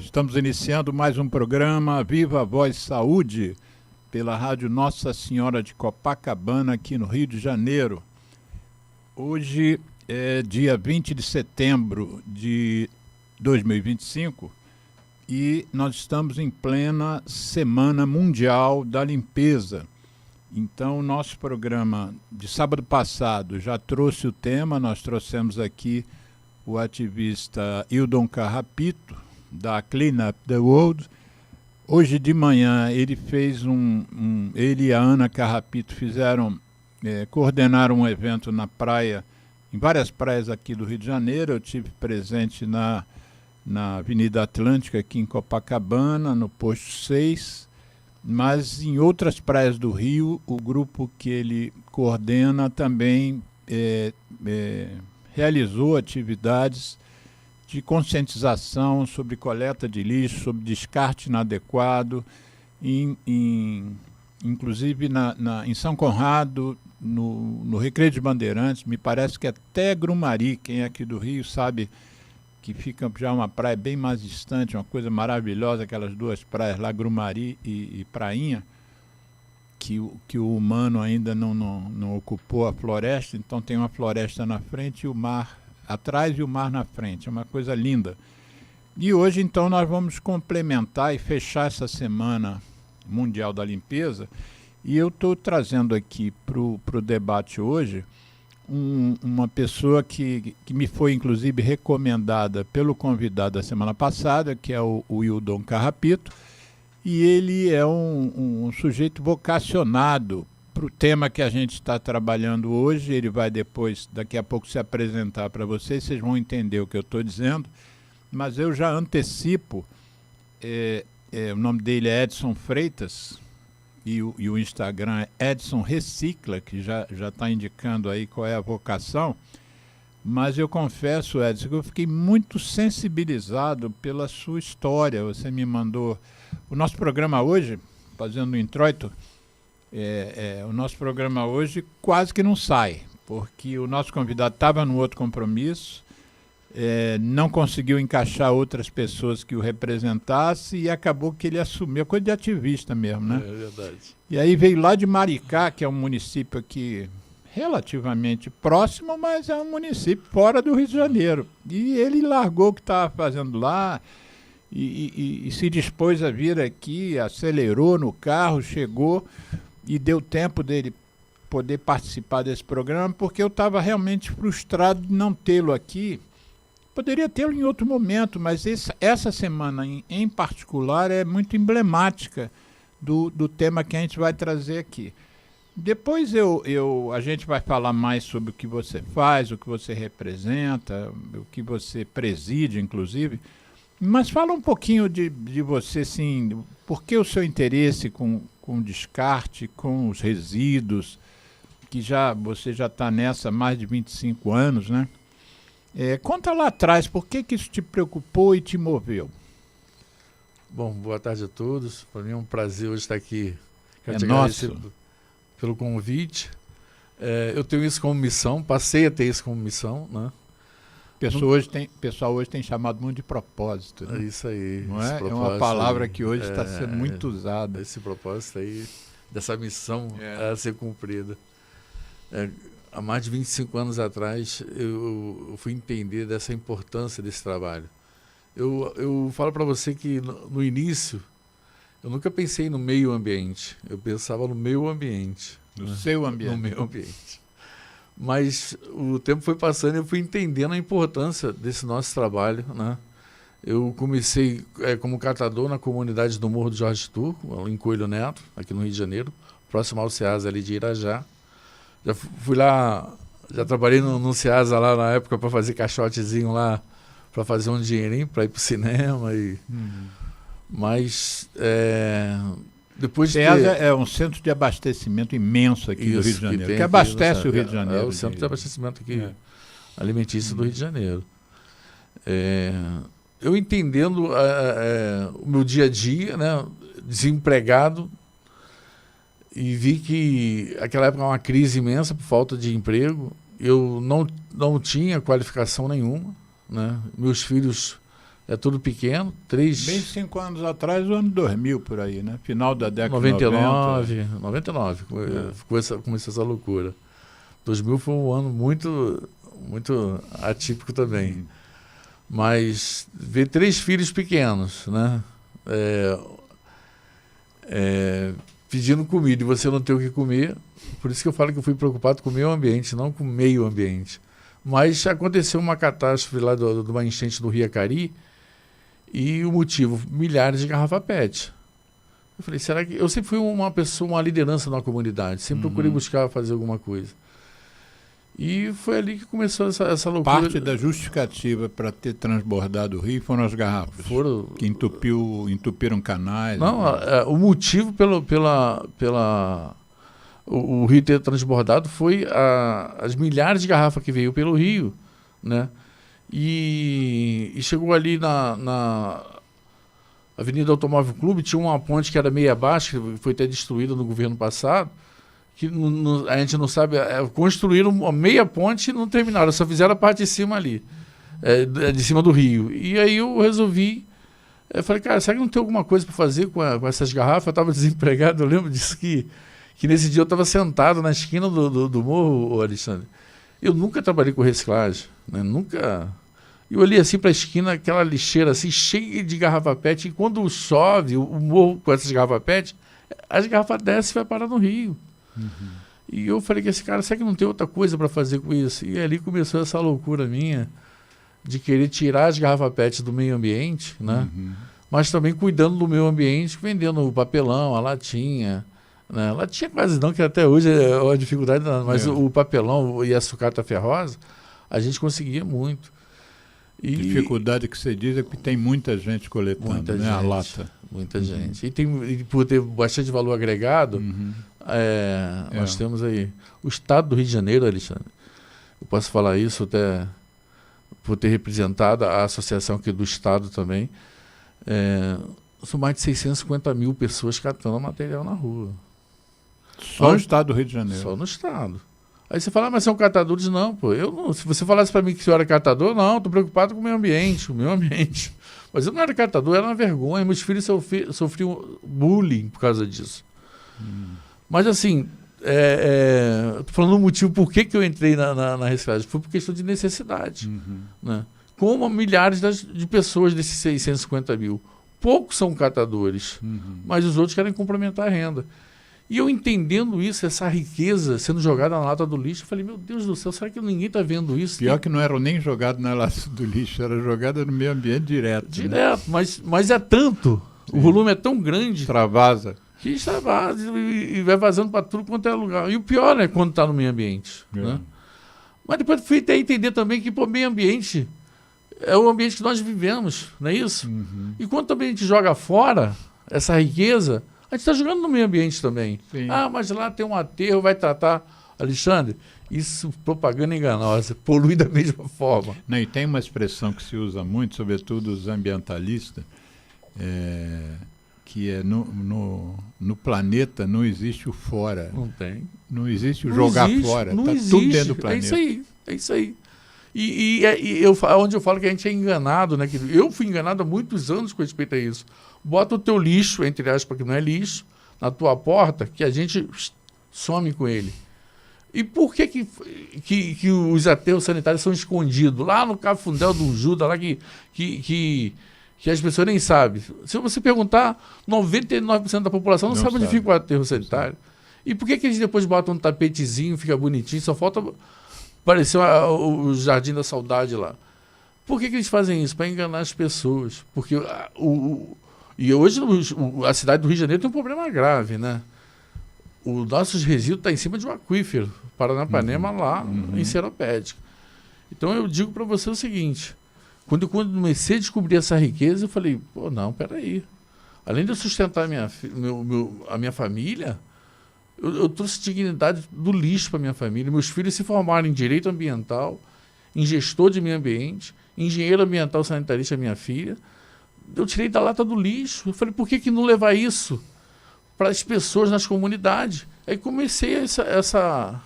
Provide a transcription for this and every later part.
Estamos iniciando mais um programa Viva a Voz Saúde pela Rádio Nossa Senhora de Copacabana, aqui no Rio de Janeiro. Hoje é dia 20 de setembro de 2025 e nós estamos em plena Semana Mundial da Limpeza. Então, o nosso programa de sábado passado já trouxe o tema, nós trouxemos aqui o ativista Hildon Carrapito, da Clean Up the World. Hoje de manhã ele fez ele e a Ana Carrapito coordenaram um evento na praia, em várias praias aqui do Rio de Janeiro. Eu tive presente na Avenida Atlântica, aqui em Copacabana, no Posto 6, mas em outras praias do Rio, o grupo que ele coordena também realizou atividades de conscientização sobre coleta de lixo, sobre descarte inadequado, inclusive em São Conrado, no Recreio de Bandeirantes. Me parece que até Grumari, quem é aqui do Rio sabe que fica já uma praia bem mais distante, uma coisa maravilhosa, aquelas duas praias lá, Grumari e Prainha, que o humano ainda não ocupou a floresta. Então tem uma floresta na frente e o mar atrás e o mar na frente, é uma coisa linda. E hoje então nós vamos complementar e fechar essa Semana Mundial da Limpeza, e eu estou trazendo aqui para o debate hoje uma pessoa que me foi inclusive recomendada pelo convidado da semana passada, que é o Hildon Carrapito. E ele é um sujeito vocacionado para o tema que a gente está trabalhando hoje. Ele vai daqui a pouco, se apresentar para vocês vão entender o que eu estou dizendo, mas eu já antecipo, o nome dele é Edson Freitas, e o Instagram é Edson Recicla, que já está indicando aí qual é a vocação. Mas eu confesso, Edson, que eu fiquei muito sensibilizado pela sua história. Você me mandou o nosso programa hoje, fazendo um introito, o nosso programa hoje quase que não sai, porque o nosso convidado estava num outro compromisso, não conseguiu encaixar outras pessoas que o representassem e acabou que ele assumiu, coisa de ativista mesmo, né? É verdade. E aí veio lá de Maricá, que é um município aqui relativamente próximo, mas é um município fora do Rio de Janeiro. E ele largou o que estava fazendo lá e se dispôs a vir aqui, acelerou no carro, chegou e deu tempo dele poder participar desse programa, porque eu estava realmente frustrado de não tê-lo aqui. Poderia tê-lo em outro momento, mas essa semana em particular é muito emblemática do tema que a gente vai trazer aqui. Depois a gente vai falar mais sobre o que você faz, o que você representa, o que você preside, inclusive. Mas fala um pouquinho de você, assim, por que o seu interesse com descarte, com os resíduos, que você já está nessa há mais de 25 anos, né? Conta lá atrás, por que isso te preocupou e te moveu? Bom, boa tarde a todos. Para mim é um prazer hoje estar aqui. Quero te agradecer pelo convite. Eu tenho isso como missão, passei a ter isso como missão, né? O pessoal hoje tem chamado muito de propósito. Né? É isso aí. Não é? É uma palavra que hoje está sendo muito usada. Esse propósito aí, dessa missão a ser cumprida. Há mais de 25 anos atrás, eu fui entender dessa importância desse trabalho. Eu falo para você que no início, eu nunca pensei no meio ambiente, eu pensava no meu ambiente. No seu ambiente. No meu ambiente. Mas o tempo foi passando e eu fui entendendo a importância desse nosso trabalho, né? Eu comecei como catador na comunidade do Morro do Jorge Turco, em Coelho Neto, aqui no Rio de Janeiro, próximo ao Ceasa ali de Irajá. Já fui lá, já trabalhei no Ceasa lá na época para fazer caixotezinho lá, para fazer um dinheirinho, para ir para o cinema. Mas depois Ceasa é um centro de abastecimento imenso aqui do Rio de Janeiro, que abastece o Rio de Janeiro. É o centro de abastecimento aqui, alimentício do Rio de Janeiro. Eu entendendo o meu dia a dia, né, desempregado, e vi que aquela época era uma crise imensa por falta de emprego. Eu não tinha qualificação nenhuma, né? Meus filhos É tudo pequeno. Bem 5 anos atrás, o ano 2000 por aí, né? Final da década 99. Começou essa loucura. 2000 foi um ano muito, muito atípico também. Mas ver 3 filhos pequenos, né? Pedindo comida e você não ter o que comer. Por isso que eu falo que eu fui preocupado com o meio ambiente, não com o meio ambiente. Mas aconteceu uma catástrofe lá de uma enchente do Rio Acari, e o motivo, milhares de garrafa PET. Eu falei, será que... Eu sempre fui uma pessoa, uma liderança na comunidade, sempre procurei buscar fazer alguma coisa. E foi ali que começou essa loucura. Parte da justificativa para ter transbordado o rio foram as garrafas, que entupiram canais. Não, o motivo o rio ter transbordado foi as milhares de garrafas que veio pelo rio, né? E chegou ali na Avenida Automóvel Clube, tinha uma ponte que era meia baixa, que foi até destruída no governo passado, que a gente não sabe, construíram uma meia ponte e não terminaram, só fizeram a parte de cima ali, de cima do rio. E aí eu resolvi, falei, cara, será que não tem alguma coisa para fazer com essas garrafas? Eu estava desempregado, eu lembro disso, que nesse dia eu estava sentado na esquina do morro, Alexandre. Eu nunca trabalhei com reciclagem, né? Nunca. Eu olhei assim para a esquina, aquela lixeira assim, cheia de garrafa PET, e quando chove, o morro com essas garrafas PET, as garrafas descem e vai parar no rio. E eu falei que esse cara, será que não tem outra coisa para fazer com isso? E ali começou essa loucura minha de querer tirar as garrafas PET do meio ambiente, né? Mas também cuidando do meio ambiente, vendendo o papelão, a latinha, né? Latinha quase não, que até hoje é uma dificuldade, mas o papelão e a sucata ferrosa, a gente conseguia muito. Dificuldade que você diz é que tem muita gente coletando, né? A lata. Muita gente. E por ter bastante valor agregado, nós temos aí o Estado do Rio de Janeiro, Alexandre. Eu posso falar isso até por ter representado a associação aqui do Estado também. São mais de 650 mil pessoas catando material na rua. Só no Estado do Rio de Janeiro? Só no Estado. Aí você fala, mas são catadores? Não, pô. Eu não. Se você falasse para mim que o senhor era catador, não, estou preocupado com o meio ambiente, Mas eu não era catador, era uma vergonha. Meus filhos sofriam bullying por causa disso. Mas assim, estou falando o motivo por que eu entrei na reciclagem. Foi por questão de necessidade. Né? Como milhares de pessoas desses 650 mil. Poucos são catadores, mas os outros querem complementar a renda. E eu entendendo isso, essa riqueza sendo jogada na lata do lixo, eu falei, meu Deus do céu, será que ninguém está vendo isso? Pior que não eram nem jogados na lata do lixo, era jogada no meio ambiente direto. Direto, né? mas é tanto, o volume é tão grande. Extravasa. Que extravasa e vai vazando para tudo quanto é lugar. E o pior é quando está no meio ambiente. Né? Mas depois fui até entender também que o meio ambiente é o ambiente que nós vivemos, não é isso? E quando também a gente joga fora essa riqueza, a gente está jogando no meio ambiente também. Sim. Mas lá tem um aterro, vai tratar. Alexandre, isso propaganda enganosa, polui da mesma forma. Não, e tem uma expressão que se usa muito, sobretudo os ambientalistas, que é no planeta não existe o fora. Não tem. Não existe o jogar fora. Está tudo dentro do planeta. É isso aí. E onde eu falo que a gente é enganado, né? Eu fui enganado há muitos anos com respeito a isso. Bota o teu lixo, entre aspas, que não é lixo, na tua porta, que a gente some com ele. E por que os aterros sanitários são escondidos? Lá no Cafundel do Juda, lá que as pessoas nem sabem. Se você perguntar, 99% da população não sabe onde fica o aterro sanitário. E por que eles depois botam um tapetezinho, fica bonitinho, só falta parecer o Jardim da Saudade lá? Por que eles fazem isso? Para enganar as pessoas. Porque e hoje a cidade do Rio de Janeiro tem um problema grave, né? Os nossos resíduos estão em cima de um aquífero, Paranapanema, lá em Seropédica. Então eu digo para você o seguinte, quando eu comecei a descobrir essa riqueza, eu falei, pô, não, peraí. Além de eu sustentar a minha família, eu trouxe dignidade do lixo para minha família. Meus filhos se formaram em direito ambiental, em gestor de meio ambiente, engenheiro ambiental sanitarista, minha filha. Eu tirei da lata do lixo. Eu falei, por que não levar isso para as pessoas nas comunidades? Aí comecei essa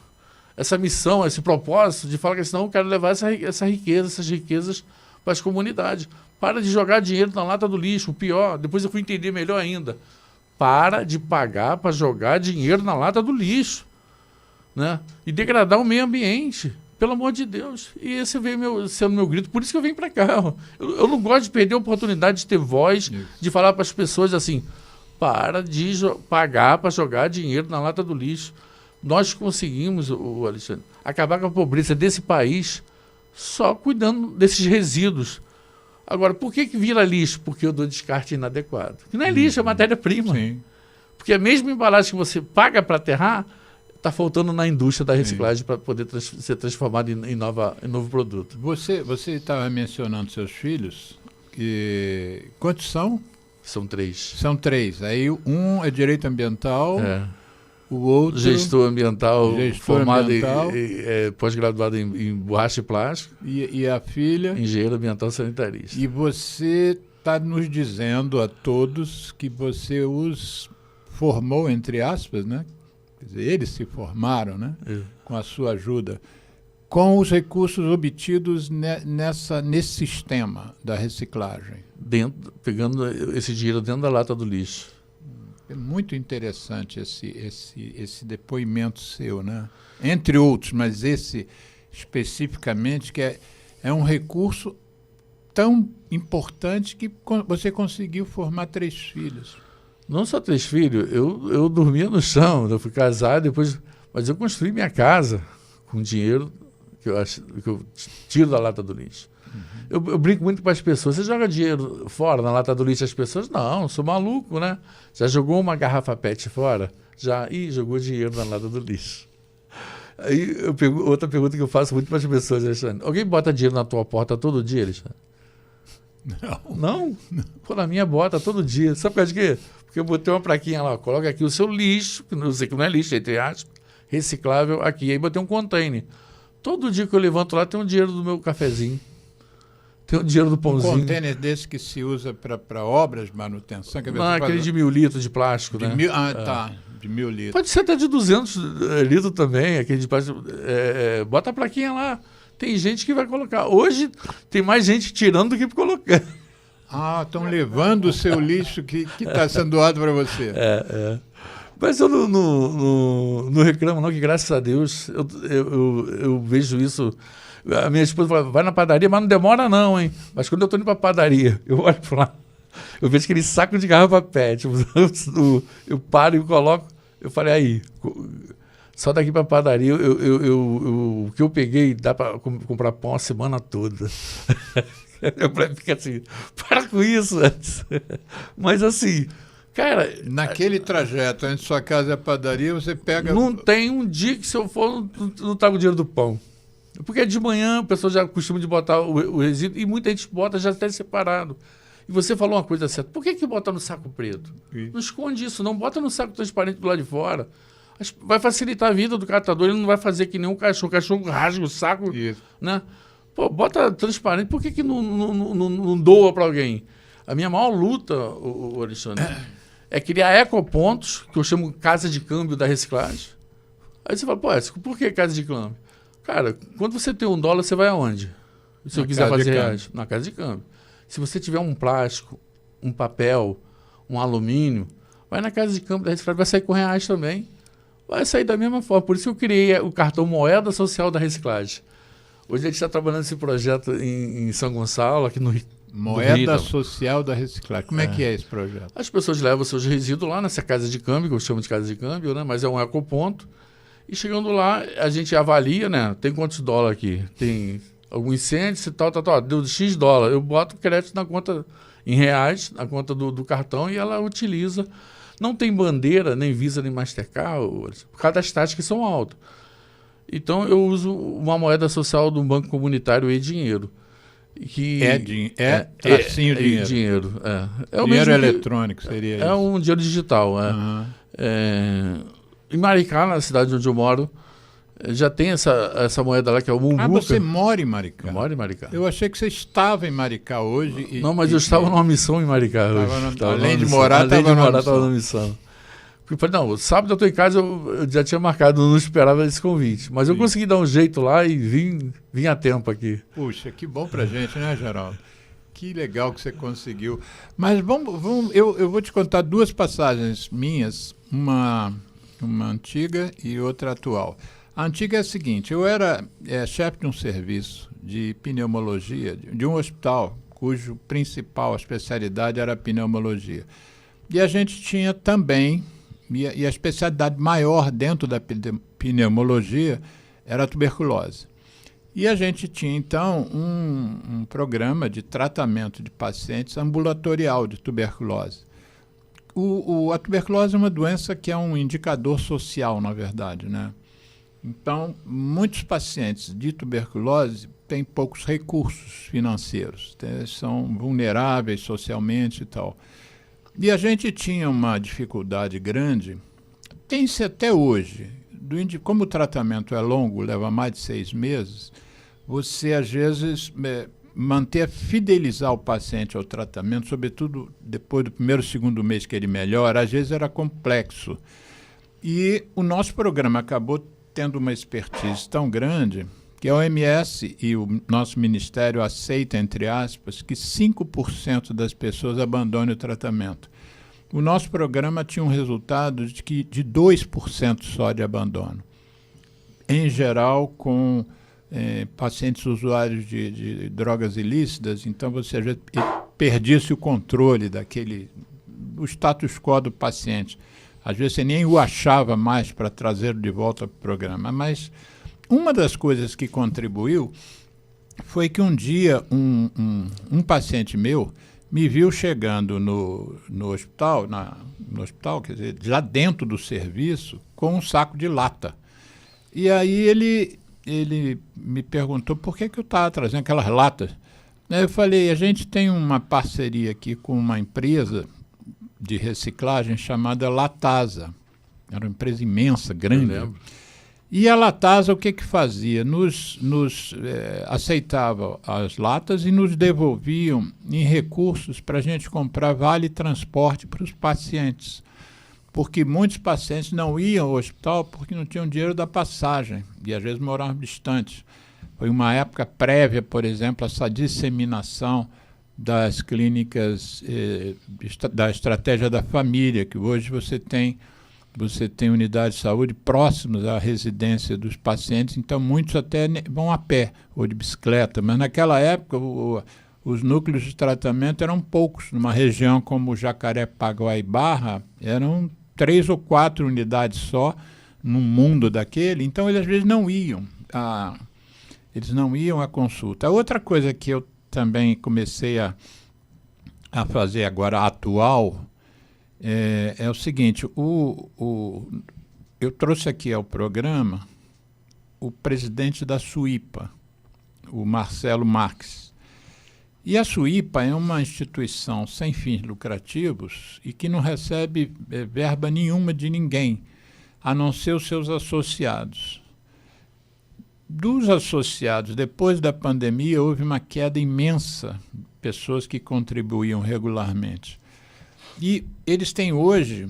missão, esse propósito de falar que senão eu quero levar essas riquezas para as comunidades. Para de jogar dinheiro na lata do lixo. O pior, depois eu fui entender melhor ainda. Para de pagar para jogar dinheiro na lata do lixo, né? E degradar o meio ambiente. Pelo amor de Deus. E esse veio sendo meu grito. Por isso que eu venho para cá. Eu não gosto de perder a oportunidade de ter voz, de falar para as pessoas assim, para de pagar para jogar dinheiro na lata do lixo. Nós conseguimos, Alexandre, acabar com a pobreza desse país só cuidando desses resíduos. Agora, por que vira lixo? Porque eu dou descarte inadequado. Que não é lixo, é matéria-prima. Porque a mesma embalagem que você paga para aterrar, está faltando na indústria da reciclagem para poder ser transformado em novo produto. Você estava mencionando seus filhos. Quantos são? São 3. São 3. Aí um é direito ambiental, o outro... Gestor ambiental, formado pós-graduado em borracha e plástico. E a filha? Engenheiro ambiental sanitarista. E você está nos dizendo a todos que você os formou, entre aspas, né? Quer dizer, eles se formaram, né? Com a sua ajuda, com os recursos obtidos nesse sistema da reciclagem. Pegando esse dinheiro dentro da lata do lixo. É muito interessante esse depoimento seu, né? Entre outros, mas esse especificamente, que é um recurso tão importante que você conseguiu formar 3 filhos. Não só 3 filhos, eu dormia no chão, eu fui casado, mas eu construí minha casa com dinheiro que eu tiro da lata do lixo. Eu brinco muito com as pessoas. Você joga dinheiro fora na lata do lixo? As pessoas, não, sou maluco, né? Já jogou uma garrafa PET fora? Já. Jogou dinheiro na lata do lixo. Aí outra pergunta que eu faço muito para as pessoas, Alexandre. Alguém bota dinheiro na tua porta todo dia, Alexandre? Não? Pô, na minha bota todo dia. Sabe por causa de quê? Porque eu botei uma plaquinha lá, coloca aqui o seu lixo, que não sei que não é lixo, entre aspas, reciclável aqui. Aí botei um container. Todo dia que eu levanto lá tem um dinheiro do meu cafezinho. Tem o dinheiro do pãozinho. Um container desse que se usa para obras de manutenção? Não, aquele de 1000 litros de plástico, né? Tá, de 1000 litros. Pode ser até de 200 litros também, aquele de plástico. Bota a plaquinha lá. Tem gente que vai colocar. Hoje tem mais gente tirando do que colocando. Estão levando o seu lixo que está sendo doado para você. Mas eu não reclamo, não, que graças a Deus eu vejo isso. A minha esposa fala, vai na padaria, mas não demora não, hein? Mas quando eu estou indo para a padaria, eu olho para lá, eu vejo aquele saco de garrafa PET, eu paro e coloco, eu falei, aí, só daqui para a padaria, o que eu peguei dá para comprar pão a semana toda. Eu fico assim, para com isso. Mas assim, cara... Naquele trajeto entre sua casa e a padaria, você pega... Não tem um dia que se eu for, não trago o dinheiro do pão. Porque de manhã o pessoal já costuma de botar o resíduo e muita gente bota já até separado. E você falou uma coisa certa. Por que bota no saco preto? Não esconde isso, não. Bota no saco transparente do lado de fora. Vai facilitar a vida do catador. Ele não vai fazer que nem um cachorro. O cachorro rasga o saco, né? Pô, bota transparente. Por que não doa para alguém? A minha maior luta, Alexandre, é criar ecopontos, que eu chamo casa de câmbio da reciclagem. Aí você fala, pô, por que casa de câmbio? Cara, quando você tem $1, você vai aonde? Se eu quiser fazer reais, na casa de câmbio. Se você tiver um plástico, um papel, um alumínio, vai na casa de câmbio da reciclagem, vai sair com reais também. Vai sair da mesma forma. Por isso que eu criei o cartão Moeda Social da Reciclagem. Hoje a gente está trabalhando esse projeto em São Gonçalo, aqui no Rio. Moeda Social da Reciclagem. Como é que é esse projeto? As pessoas levam seus resíduos lá nessa casa de câmbio, que eu chamo de casa de câmbio, né? Mas é um ecoponto. E chegando lá, a gente avalia, né? Tem quantos dólares aqui? Tem alguns centes e tal. Deu X dólar. Eu boto o crédito na conta, em reais, na conta do cartão e ela utiliza. Não tem bandeira, nem Visa, nem Mastercard, por causa das taxas que são altas. Então, eu uso uma moeda social do Banco Comunitário e-dinheiro. Que assim o dinheiro. Dinheiro, o dinheiro eletrônico seria isso. É um dinheiro digital. Em Maricá, na cidade onde eu moro, já tem essa moeda lá que é o Mumbuca. Você mora em Maricá? Eu moro em Maricá. Eu achei que você estava em Maricá hoje. Não, mas eu estava numa missão em Maricá hoje. Além de morar, estava na missão. Eu falei, não, sábado eu estou em casa, eu já tinha marcado, não esperava esse convite. Mas eu consegui dar um jeito lá e vim a tempo aqui. Puxa, que bom pra gente, né, Geraldo? Que legal que você conseguiu. Mas eu vou te contar duas passagens minhas, uma antiga e outra atual. A antiga é a seguinte: eu era chefe de um serviço de pneumologia, de um hospital cujo principal especialidade era a pneumologia. E a gente tinha também, e a especialidade maior dentro da pneumologia era a tuberculose. E a gente tinha, então, um programa de tratamento de pacientes ambulatorial de tuberculose. A tuberculose é uma doença que é um indicador social, na verdade, né? Então, muitos pacientes de tuberculose têm poucos recursos financeiros, são vulneráveis socialmente e tal. E a gente tinha uma dificuldade grande, tem-se até hoje, como o tratamento é longo, leva mais de 6 meses, você às vezes fidelizar o paciente ao tratamento, sobretudo depois do primeiro, segundo mês que ele melhora, às vezes era complexo. E o nosso programa acabou tendo uma expertise tão grande que a OMS e o nosso ministério aceita, entre aspas, que 5% das pessoas abandonem o tratamento. O nosso programa tinha um resultado de 2% só de abandono. Em geral, com pacientes usuários de drogas ilícitas, então você às vezes perdisse o controle o status quo do paciente. Às vezes você nem o achava mais para trazê-lo de volta para o programa. Mas uma das coisas que contribuiu foi que um dia um paciente meu me viu chegando no hospital, quer dizer, já dentro do serviço, com um saco de lata. E aí ele me perguntou por que eu estava trazendo aquelas latas. Eu falei, a gente tem uma parceria aqui com uma empresa de reciclagem chamada Latasa. Era uma empresa imensa, grande. E a Latasa o que fazia? Nos aceitava as latas e nos devolviam em recursos para a gente comprar vale transporte para os pacientes. Porque muitos pacientes não iam ao hospital porque não tinham dinheiro da passagem e às vezes moravam distantes. Foi uma época prévia, por exemplo, essa disseminação das clínicas, da estratégia da família, que hoje você tem unidades de saúde próximas à residência dos pacientes, então muitos até vão a pé ou de bicicleta, mas naquela época os núcleos de tratamento eram poucos. Numa região como Jacarepaguá e Barra, eram 3 ou 4 unidades só no mundo daquele, então eles às vezes não iam à consulta. A outra coisa que eu também comecei a fazer agora atual é o seguinte: eu trouxe aqui ao programa o presidente da SUIPA, o Marcelo Marques. E a SUIPA é uma instituição sem fins lucrativos e que não recebe verba nenhuma de ninguém, a não ser os seus associados. Dos associados, depois da pandemia, houve uma queda imensa de pessoas que contribuíam regularmente. E eles têm hoje,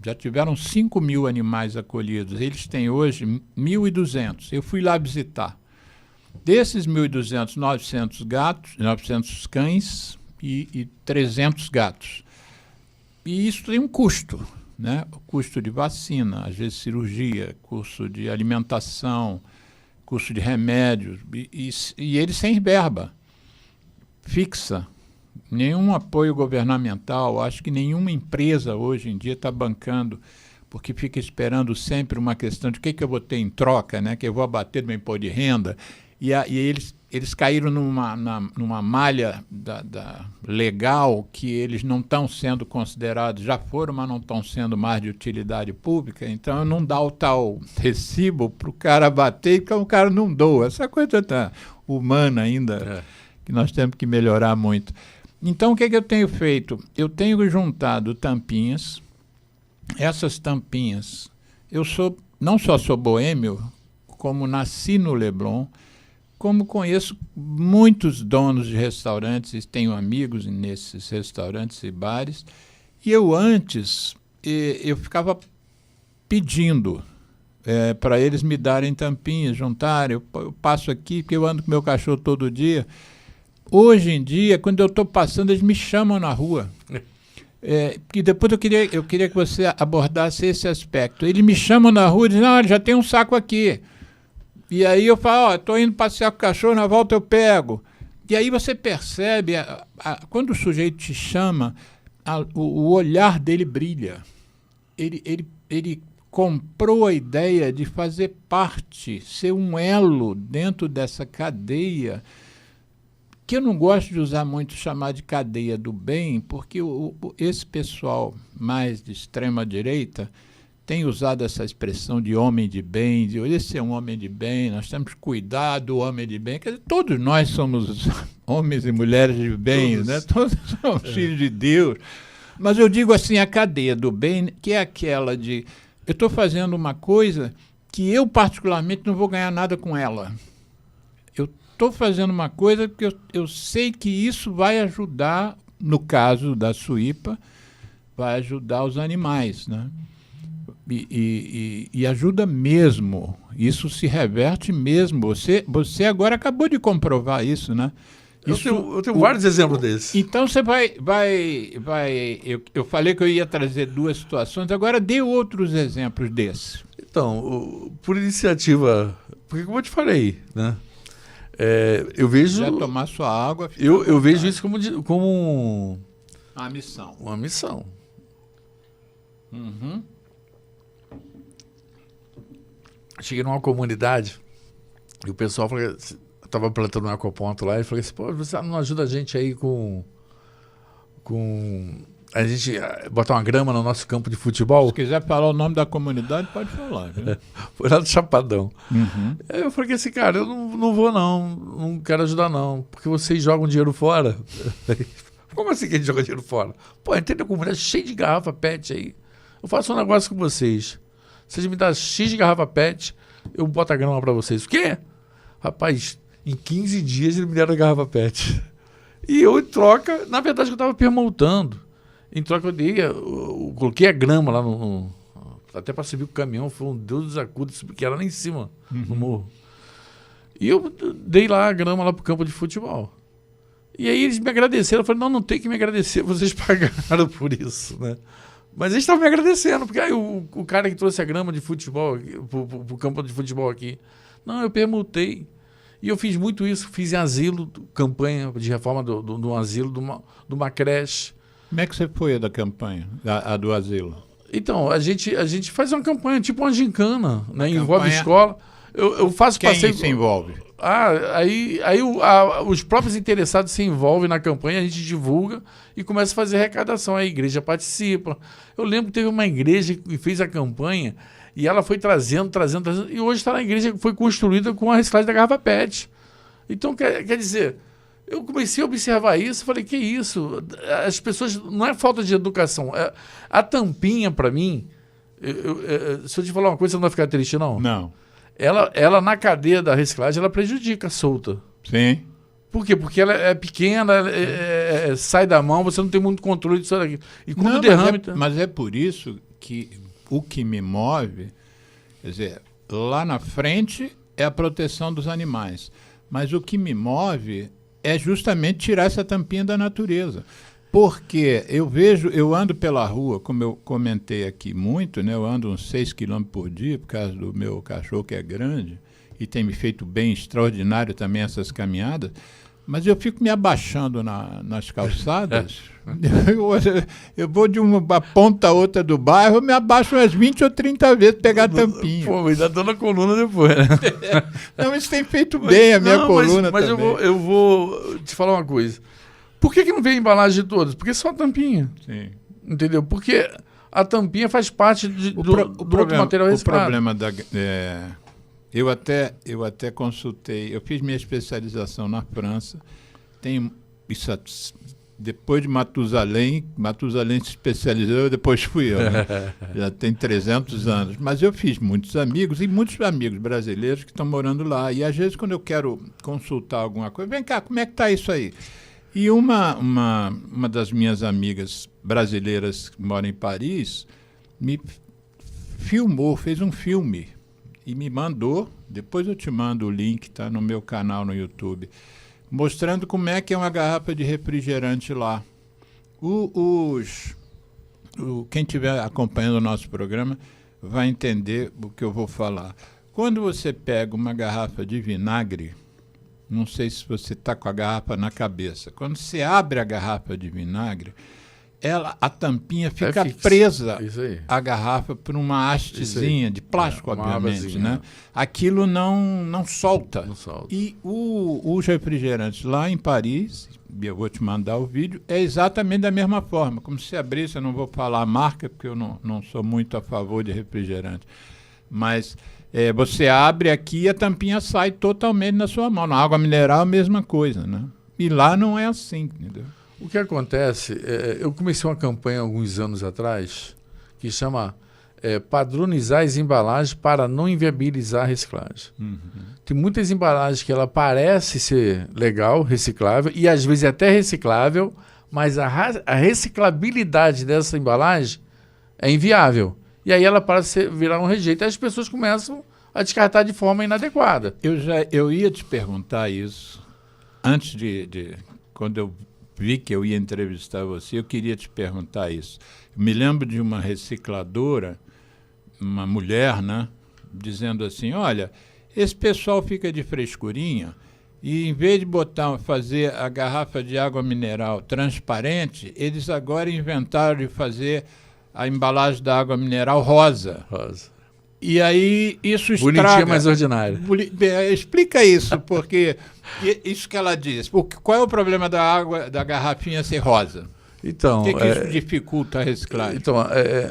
já tiveram 5.000 animais acolhidos, eles têm hoje 1.200. Eu fui lá visitar. Desses 1.200, 900 cães e 300 gatos. E isso tem um custo, né? O custo de vacina, às vezes cirurgia, custo de alimentação, custo de remédios, e eles sem verba fixa, nenhum apoio governamental. Acho que nenhuma empresa hoje em dia está bancando, porque fica esperando sempre uma questão de o que eu vou ter em troca, né? Que eu vou abater do meu imposto de renda. E eles caíram numa malha legal que eles não estão sendo considerados, já foram, mas não estão sendo mais de utilidade pública, então não dá o tal recibo para o cara bater, então o cara não doa. Essa coisa tá humana ainda, que nós temos que melhorar muito. Então, o que eu tenho feito? Eu tenho juntado tampinhas. Essas tampinhas, não só sou boêmio, como nasci no Leblon, como conheço muitos donos de restaurantes e tenho amigos nesses restaurantes e bares, e eu antes eu ficava pedindo para eles me darem tampinhas, juntarem. Eu passo aqui, porque eu ando com meu cachorro todo dia. Hoje em dia, quando eu estou passando, eles me chamam na rua. E depois eu queria que você abordasse esse aspecto. Eles me chamam na rua e dizem, não, já tem um saco aqui. E aí eu falo, estou indo passear com o cachorro, na volta eu pego. E aí você percebe, quando o sujeito te chama, o olhar dele brilha. Ele comprou a ideia de fazer parte, ser um elo dentro dessa cadeia, que eu não gosto de usar muito, chamar de cadeia do bem, porque esse pessoal mais de extrema-direita tem usado essa expressão de homem de bem, de esse é um homem de bem, nós temos que cuidar do homem de bem. Quer dizer, todos nós somos homens e mulheres de bem, né? Todos somos filhos de Deus. Mas eu digo assim, a cadeia do bem, que é aquela de, eu estou fazendo uma coisa que eu particularmente não vou ganhar nada com ela. Estou fazendo uma coisa que eu sei que isso vai ajudar, no caso da Suípa, vai ajudar os animais, né? E ajuda mesmo, isso se reverte mesmo. Você agora acabou de comprovar isso, né? Eu tenho vários exemplos desses. Então você vai eu falei que eu ia trazer duas situações, agora dê outros exemplos desses. Então, por iniciativa, porque como eu te falei, né? Eu vejo. Já tomar sua água. Eu vejo isso como uma missão. Uma missão. Uhum. Cheguei numa comunidade e o pessoal falou, estava plantando um ecoponto lá e falei assim, pô, você não ajuda a gente aí com a gente botar uma grama no nosso campo de futebol? Se quiser falar o nome da comunidade, pode falar. Viu? Foi lá do Chapadão. Uhum. Aí eu falei assim, cara, eu não vou não quero ajudar não, porque vocês jogam dinheiro fora. Como assim que a gente joga dinheiro fora? Pô, entrei na comunidade cheio de garrafa PET aí. Eu faço um negócio com vocês. Vocês me dão X de garrafa PET, eu boto a grama pra vocês. O quê? Rapaz, em 15 dias eles me deram a garrafa PET. E eu, em troca, na verdade eu tava permutando. Em troca eu coloquei a grama lá até para subir com o caminhão, foi um Deus dos acudos, que era lá em cima, no morro. E eu dei lá a grama lá pro campo de futebol. E aí eles me agradeceram, eu falei, não tem que me agradecer, vocês pagaram por isso, né? Mas eles estavam me agradecendo, porque aí o cara que trouxe a grama de futebol, pro campo de futebol aqui, não, eu permutei. E eu fiz muito isso, fiz em asilo, campanha de reforma do asilo, de uma creche. Como é que você foi a da campanha, a do asilo? Então, a gente faz uma campanha, tipo uma gincana, né? Envolve escola. Eu faço passeio. Quem se envolve? Aí os próprios interessados se envolvem na campanha, a gente divulga e começa a fazer arrecadação. A igreja participa. Eu lembro que teve uma igreja que fez a campanha e ela foi trazendo, e hoje está na igreja que foi construída com a reciclagem da garrafa PET. Então, quer dizer, eu comecei a observar isso e falei, que isso? As pessoas, não é falta de educação. A tampinha, para mim, se eu te falar uma coisa, você não vai ficar triste, não? Não. Ela na cadeia da reciclagem, ela prejudica a solta. Sim. Por quê? Porque ela é pequena, sai da mão, você não tem muito controle disso daqui. E quando derrame... Mas é por isso que o que me move, quer dizer, lá na frente é a proteção dos animais. Mas o que me move é justamente tirar essa tampinha da natureza. Porque eu ando pela rua, como eu comentei aqui muito, né? Eu ando uns 6 km por dia, por causa do meu cachorro que é grande, e tem me feito bem extraordinário também essas caminhadas, mas eu fico me abaixando nas calçadas. Eu vou de uma ponta a outra do bairro, eu me abaixo umas 20 ou 30 vezes pegar a tampinha. Pô, me dá dor na coluna depois, né? Não, isso tem feito bem a minha coluna mas também. Eu vou te falar uma coisa. Por que não vem a embalagem de todas? Porque só a tampinha. Sim. Entendeu? Porque a tampinha faz parte do outro material reciclado. O problema eu até consultei, eu fiz minha especialização na França, tem isso depois de Matusalém se especializou, depois fui eu, né? Já tem 300 anos, mas eu fiz muitos amigos brasileiros que estão morando lá, e às vezes quando eu quero consultar alguma coisa, vem cá, como é que está isso aí? E uma das minhas amigas brasileiras que mora em Paris, me filmou, fez um filme e me mandou. Depois eu te mando o link, tá no meu canal no YouTube, mostrando como é que é uma garrafa de refrigerante lá. Quem estiver acompanhando o nosso programa vai entender o que eu vou falar. Quando você pega uma garrafa de vinagre, não sei se você está com a garrafa na cabeça, quando você abre a garrafa de vinagre, a tampinha fica presa à garrafa por uma hastezinha de plástico, obviamente, né? Aquilo não solta. Não solta. E os refrigerantes lá em Paris, eu vou te mandar o vídeo, é exatamente da mesma forma. Como se abrisse, eu não vou falar a marca, porque eu não sou muito a favor de refrigerante. Mas você abre aqui e a tampinha sai totalmente na sua mão. Na água mineral, a mesma coisa, né? E lá não é assim, entendeu? O que acontece, eu comecei uma campanha alguns anos atrás que chama padronizar as embalagens para não inviabilizar a reciclagem. Uhum. Tem muitas embalagens que ela parece ser legal, reciclável, e às vezes até reciclável, mas a reciclabilidade dessa embalagem é inviável. E aí ela parece virar um rejeito, e as pessoas começam a descartar de forma inadequada. Eu ia te perguntar isso antes quando eu vi que eu ia entrevistar você, eu queria te perguntar isso. Eu me lembro de uma recicladora, uma mulher, né, dizendo assim, olha, esse pessoal fica de frescurinha e em vez de fazer a garrafa de água mineral transparente, eles agora inventaram de fazer a embalagem da água mineral rosa. E aí isso estraga. Bonitinha, mas ordinária. Explica isso, porque isso que ela diz. Qual é o problema da água, da garrafinha ser rosa? Então, o que isso dificulta a reciclagem? Então,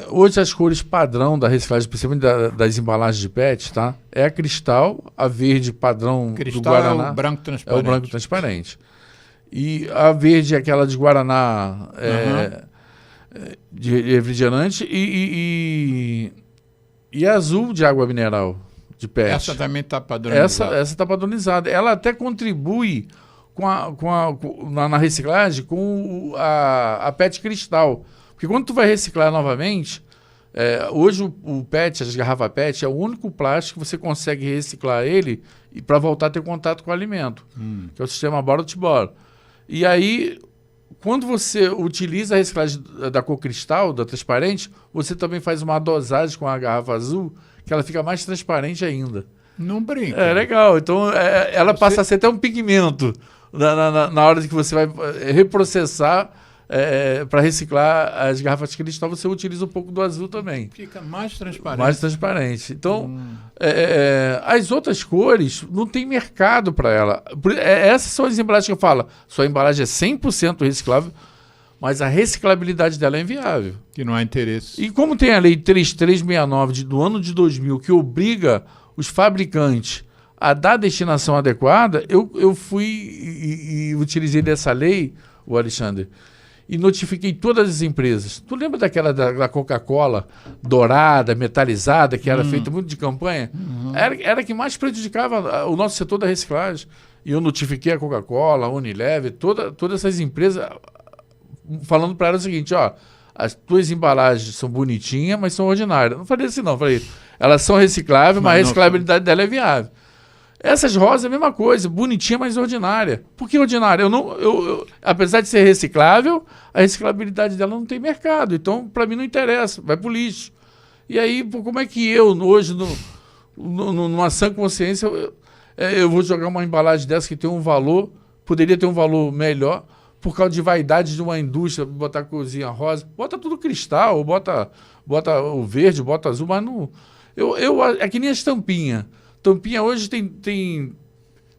hoje as cores padrão da reciclagem, principalmente das embalagens de PET, tá? É a cristal, a verde padrão do Guaraná. É o branco transparente. É o branco transparente. E a verde é aquela de Guaraná de refrigerante e azul de água mineral, de PET. Essa também está padronizada. Essa está padronizada. Ela até contribui na reciclagem com a PET cristal. Porque quando tu vai reciclar novamente, hoje o PET, as garrafas PET, é o único plástico que você consegue reciclar ele para voltar a ter contato com o alimento, que é o sistema bottle-to-bottle. E aí, quando você utiliza a reciclagem da cor cristal, da transparente, você também faz uma dosagem com a garrafa azul, que ela fica mais transparente ainda. Não brinca. É legal. Então, ela passa a ser até um pigmento na hora de que você vai reprocessar para reciclar as garrafas de cristal, você utiliza um pouco do azul também. Fica mais transparente. Mais transparente. Então, as outras cores não tem mercado para ela. Essas são as embalagens que eu falo. Sua embalagem é 100% reciclável, mas a reciclabilidade dela é inviável. Que não há interesse. E como tem a lei 3369 do ano de 2000, que obriga os fabricantes a dar a destinação adequada, eu fui e utilizei dessa lei, o Alexandre, e notifiquei todas as empresas. Tu lembra daquela da Coca-Cola dourada, metalizada, que era feita muito de campanha? Era a que mais prejudicava o nosso setor da reciclagem. E eu notifiquei a Coca-Cola, a Unilever, todas essas empresas, falando para elas o seguinte, ó, as tuas embalagens são bonitinhas, mas são ordinárias. Não falei assim não, falei, elas são recicláveis, mas a reciclabilidade dela é viável. Essas rosas é a mesma coisa, bonitinha, mas ordinária. Por que ordinária? Apesar de ser reciclável, a reciclabilidade dela não tem mercado. Então, para mim, não interessa, vai para o lixo. E aí, como é que eu, hoje, numa sã consciência, eu vou jogar uma embalagem dessa que tem um valor, poderia ter um valor melhor, por causa de vaidade de uma indústria, botar coisinha rosa, bota tudo cristal, bota o verde, bota azul, mas não... É que nem as tampinhas. Tampinha hoje tem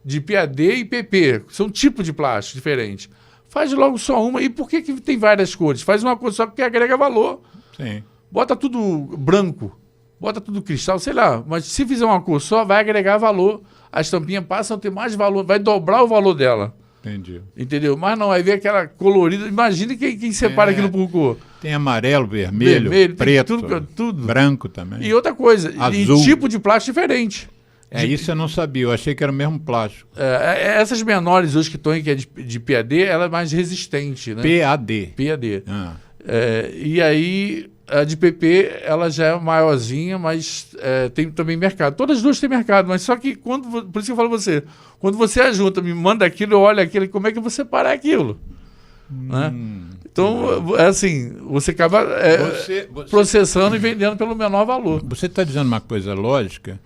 de PAD e PP, são tipos de plástico diferentes. Faz logo só uma. E por que tem várias cores? Faz uma cor só porque agrega valor. Sim. Bota tudo branco, bota tudo cristal, sei lá. Mas se fizer uma cor só, vai agregar valor. As tampinhas passam a ter mais valor, vai dobrar o valor dela. Entendi. Entendeu? Mas não, aí vem aquela colorida. Imagina quem separa aquilo por cor. Tem amarelo, vermelho, preto, tudo. Branco também. E outra coisa, azul. E tipo de plástico diferente. Isso eu não sabia, eu achei que era o mesmo plástico. Essas menores hoje que estão aí, que é de PAD, ela é mais resistente, né? PAD. PAD. E aí, a de PP, ela já é maiorzinha, mas tem também mercado. Todas as duas têm mercado, mas só que, por isso que eu falo pra você, quando você ajunta, me manda aquilo, eu olho aquilo, como é que você parar aquilo? Né? Então, assim, você acaba processando e vendendo pelo menor valor. Você está dizendo uma coisa lógica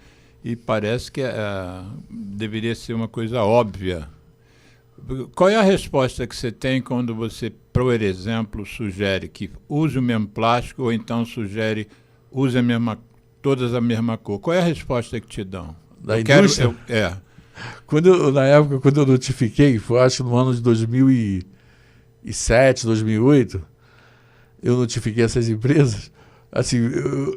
e parece que deveria ser uma coisa óbvia. Qual é a resposta que você tem quando você, por exemplo, sugere que use o mesmo plástico ou então sugere use todas a mesma cor? Qual é a resposta que te dão? Da indústria? Na época, quando eu notifiquei, foi acho que no ano de 2007, 2008, eu notifiquei essas empresas. Assim,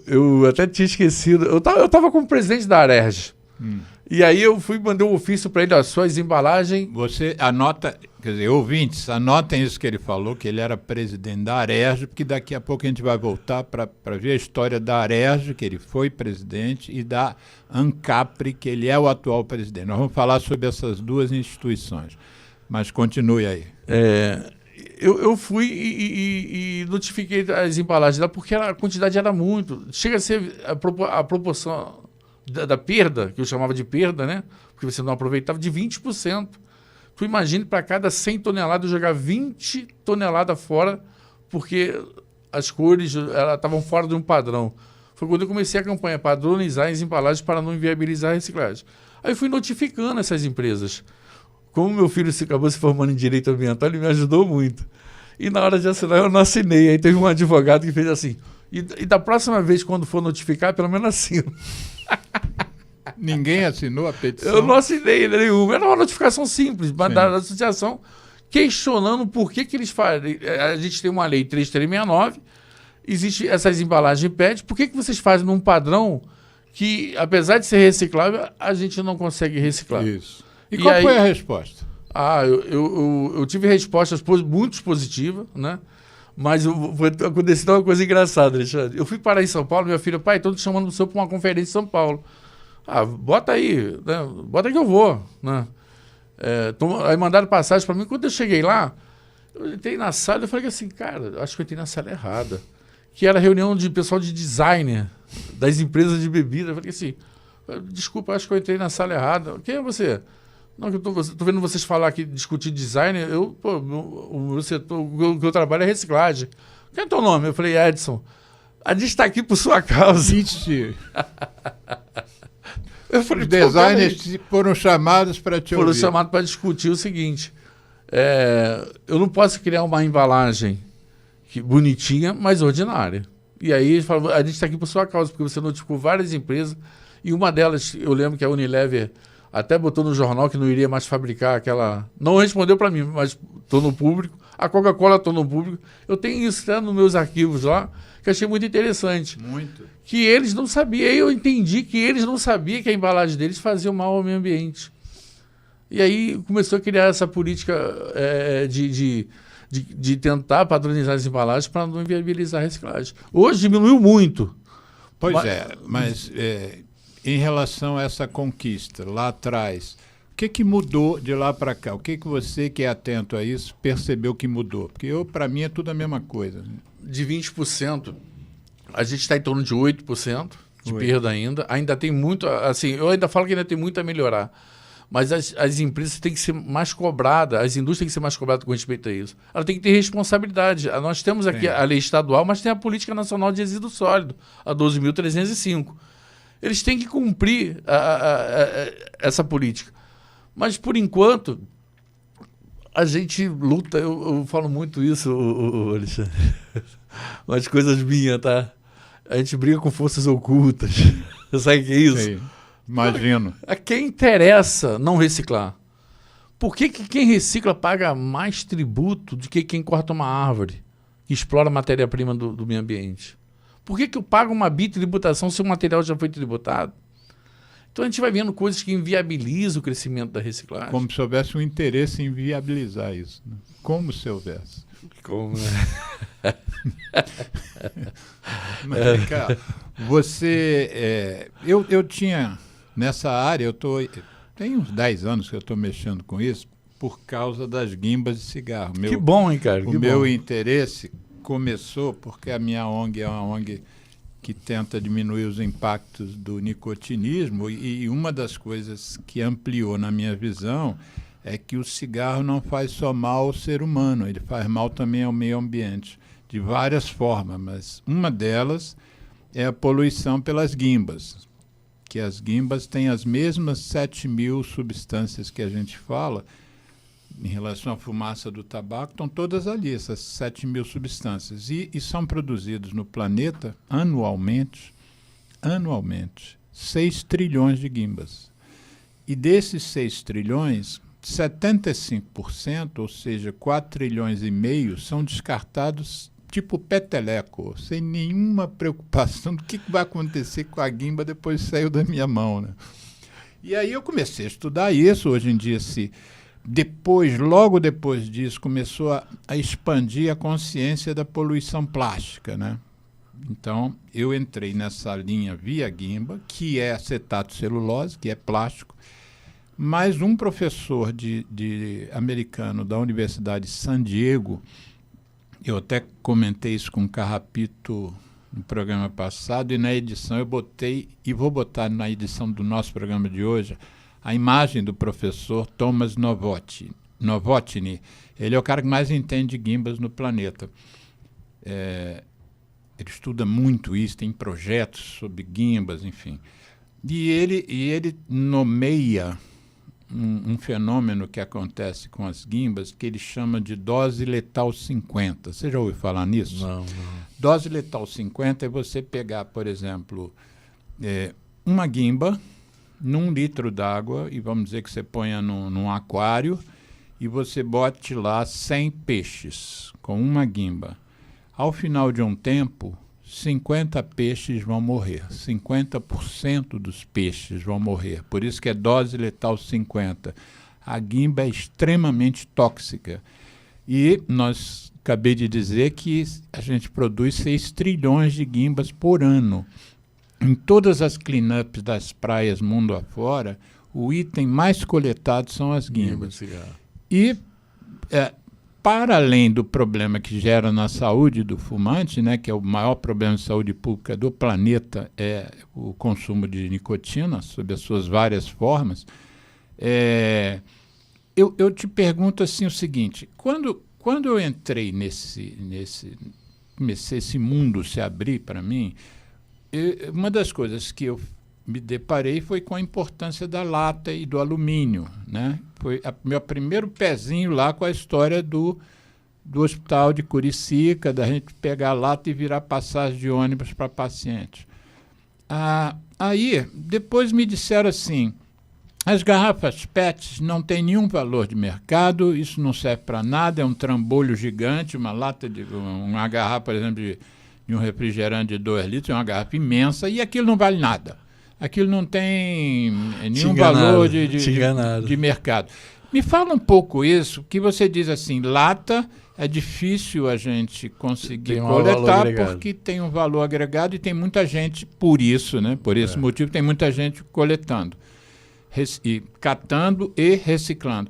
eu até tinha esquecido. Eu tava como presidente da Alerj. E aí eu mandei um ofício para ele, suas embalagens... Você anota, quer dizer, ouvintes, anotem isso que ele falou, que ele era presidente da Alerj, porque daqui a pouco a gente vai voltar para ver a história da Alerj, que ele foi presidente, e da ANCAPRE, que ele é o atual presidente. Nós vamos falar sobre essas duas instituições, mas continue aí. Eu fui e notifiquei as embalagens lá, porque a quantidade era muito. Chega a ser a proporção da perda, que eu chamava de perda, né? Porque você não aproveitava, de 20%. Tu imagine, para cada 100 toneladas, eu jogar 20 toneladas fora, porque as cores estavam fora de um padrão. Foi quando eu comecei a campanha, padronizar as embalagens para não inviabilizar a reciclagem. Aí eu fui notificando essas empresas. Como meu filho acabou se formando em Direito Ambiental, ele me ajudou muito. E na hora de assinar, eu não assinei. Aí teve um advogado que fez assim, e da próxima vez, quando for notificar, pelo menos assino. Ninguém assinou a petição? Eu não assinei nenhuma. Era uma notificação simples, da associação, questionando por que eles fazem. A gente tem uma lei 3369, existe essas embalagens PET, por que vocês fazem num padrão que, apesar de ser reciclável, a gente não consegue reciclar? Isso. E qual foi a resposta? Eu tive respostas muito positivas, né? Mas aconteceu uma coisa engraçada, Alexandre. Eu fui parar em São Paulo, minha filha, pai, estou te chamando o senhor para uma conferência em São Paulo. Bota aí, né? Bota aí que eu vou. Né? Aí mandaram passagem para mim. Quando eu cheguei lá, eu entrei na sala e falei assim, cara, acho que eu entrei na sala errada. Que era reunião de pessoal de designer das empresas de bebida. Eu falei assim, desculpa, acho que eu entrei na sala errada. Quem é você? Não, que eu tô vendo vocês falar aqui, discutir design, o que eu trabalho é reciclagem. Quem é teu nome? Eu falei, Edson. A gente está aqui por sua causa. Eu falei, os designers foram chamados para te ouvir. Foram chamados para discutir o seguinte, eu não posso criar uma embalagem bonitinha, mas ordinária. E aí ele falou, a gente está aqui por sua causa, porque você notificou várias empresas, e uma delas, eu lembro que a Unilever até botou no jornal que não iria mais fabricar aquela... Não respondeu para mim, mas estou no público. A Coca-Cola estou no público. Eu tenho isso nos meus arquivos lá, que achei muito interessante. Muito. Que eles não sabiam. Aí eu entendi que eles não sabiam que a embalagem deles fazia mal ao meio ambiente. E aí começou a criar essa política de tentar padronizar as embalagens para não inviabilizar a reciclagem. Hoje diminuiu muito. Mas em relação a essa conquista lá atrás, o que mudou de lá para cá? O que você, que é atento a isso, percebeu que mudou? Porque para mim é tudo a mesma coisa. De 20%, a gente está em torno de 8% de perda ainda. Ainda tem muito... Assim, eu ainda falo que ainda tem muito a melhorar. Mas as empresas têm que ser mais cobradas, as indústrias têm que ser mais cobradas com respeito a isso. Ela tem que ter responsabilidade. Nós temos aqui a lei estadual, mas tem a Política Nacional de Resíduo Sólido, a 12.305. Eles têm que cumprir essa política. Mas, por enquanto, a gente luta, eu falo muito isso, Alexandre, umas coisas minhas, tá? A gente briga com forças ocultas. Sabe o que é isso? Sim, imagino. A quem interessa não reciclar? Por que quem recicla paga mais tributo do que quem corta uma árvore, que explora a matéria-prima do meio ambiente? Por que eu pago uma bitributação se o material já foi tributado? Então a gente vai vendo coisas que inviabilizam o crescimento da reciclagem. Como se houvesse um interesse em viabilizar isso. Né? Como se houvesse. Como, né? Mas vem cá, você... eu tinha, nessa área, tem uns 10 anos que eu estou mexendo com isso, por causa das guimbas de cigarro. Que bom, hein, cara? O meu interesse começou porque a minha ONG é uma ONG que tenta diminuir os impactos do nicotinismo, e uma das coisas que ampliou na minha visão é que o cigarro não faz só mal ao ser humano, ele faz mal também ao meio ambiente, de várias formas, mas uma delas é a poluição pelas guimbas, que as guimbas têm as mesmas 7.000 substâncias que a gente fala. Em relação à fumaça do tabaco, estão todas ali, essas 7.000 substâncias. E são produzidos no planeta, anualmente, 6 trilhões de guimbas. E desses 6 trilhões, 75%, ou seja, 4 trilhões e meio, são descartados tipo peteleco, sem nenhuma preocupação do que vai acontecer com a guimba depois que saiu da minha mão, né? E aí eu comecei a estudar isso. Hoje em dia, logo depois disso, começou a expandir a consciência da poluição plástica, né? Então, eu entrei nessa linha via guimba, que é acetato celulose, que é plástico, mas um professor de americano da Universidade de San Diego, eu até comentei isso com o Carrapito no programa passado, e na edição eu botei, e vou botar na edição do nosso programa de hoje, a imagem do professor Thomas Novotny. Ele é o cara que mais entende de gimbas no planeta. Ele estuda muito isso, tem projetos sobre gimbas, enfim. E ele nomeia um fenômeno que acontece com as gimbas que ele chama de dose letal 50. Você já ouviu falar nisso? Não. Dose letal 50 é você pegar, por exemplo, uma gimba num litro d'água, e vamos dizer que você ponha num aquário, e você bote lá 100 peixes com uma gimba. Ao final de um tempo, 50 peixes vão morrer, 50% dos peixes vão morrer. Por isso que é dose letal 50. A gimba é extremamente tóxica. E acabei de dizer que a gente produz 6 trilhões de gimbas por ano. Em todas as cleanups das praias mundo afora, o item mais coletado são as gimbas. E, para além do problema que gera na saúde do fumante, né, que é o maior problema de saúde pública do planeta, é o consumo de nicotina, sob as suas várias formas, eu te pergunto assim o seguinte: quando eu entrei comecei esse mundo se abrir para mim, uma das coisas que eu me deparei foi com a importância da lata e do alumínio, né? Foi meu primeiro pezinho lá com a história do hospital de Curicica, da gente pegar a lata e virar passagem de ônibus para pacientes. Aí, depois me disseram assim: as garrafas PET não têm nenhum valor de mercado, isso não serve para nada, é um trambolho gigante, uma garrafa, por exemplo, de um refrigerante de 2 litros, é uma garrafa imensa, e aquilo não vale nada. Aquilo não tem nenhum valor de mercado. Me fala um pouco isso, que você diz assim, lata é difícil a gente conseguir coletar porque tem um valor agregado e tem muita gente, por isso, né? Por esse motivo, tem muita gente coletando, catando e reciclando.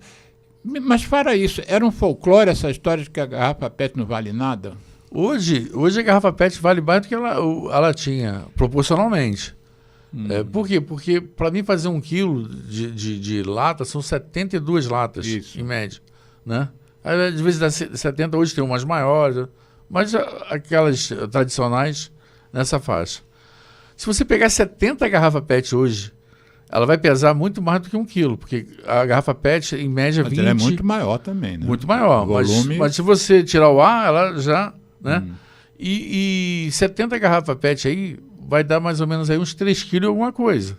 Mas fora isso, era um folclore essa história de que a garrafa PET não vale nada? Hoje a garrafa PET vale mais do que a latinha, proporcionalmente. Por quê? Porque para mim fazer 1 quilo de lata são 72 latas, isso, em média, né? Às vezes dá 70, hoje tem umas maiores, mas aquelas tradicionais nessa faixa. Se você pegar 70 garrafas PET hoje, ela vai pesar muito mais do que 1 quilo, porque a garrafa PET, em média, 20... Ela é muito maior também, né? Muito maior, mas se você tirar o ar, ela já... né? E 70 garrafas PET aí vai dar mais ou menos aí uns 3 quilos alguma coisa.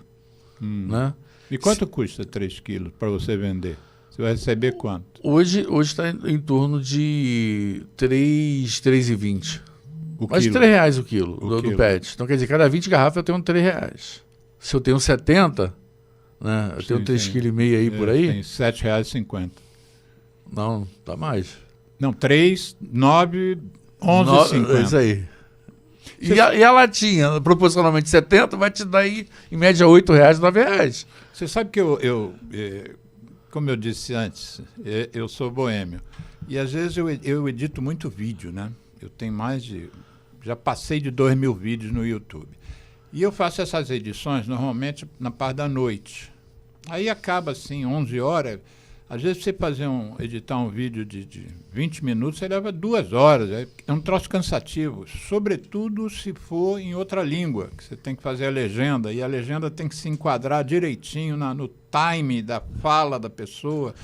Né? E quanto custa 3 quilos para você vender? Você vai receber quanto? Hoje está em torno de 3,20. Mais de R$3 o quilo do PET. Então, quer dizer, cada 20 garrafas eu tenho R$3. Se eu tenho 70, né? Eu tenho 3,5 kg aí por aí. Tem R$7,50. Não, tá mais. Não, 3, 9, 11,50. Isso aí. E a latinha, proporcionalmente 70, vai te dar aí, em média, R$8, R$9. Você sabe que como eu disse antes, eu sou boêmio. E às vezes eu edito muito vídeo, né? eu tenho já passei de 2.000 vídeos no YouTube. E eu faço essas edições normalmente na parte da noite. Aí acaba assim, 11 horas. Às vezes você editar um vídeo de 20 minutos, você leva 2 horas. É um troço cansativo, sobretudo se for em outra língua, que você tem que fazer a legenda, e a legenda tem que se enquadrar direitinho no time da fala da pessoa.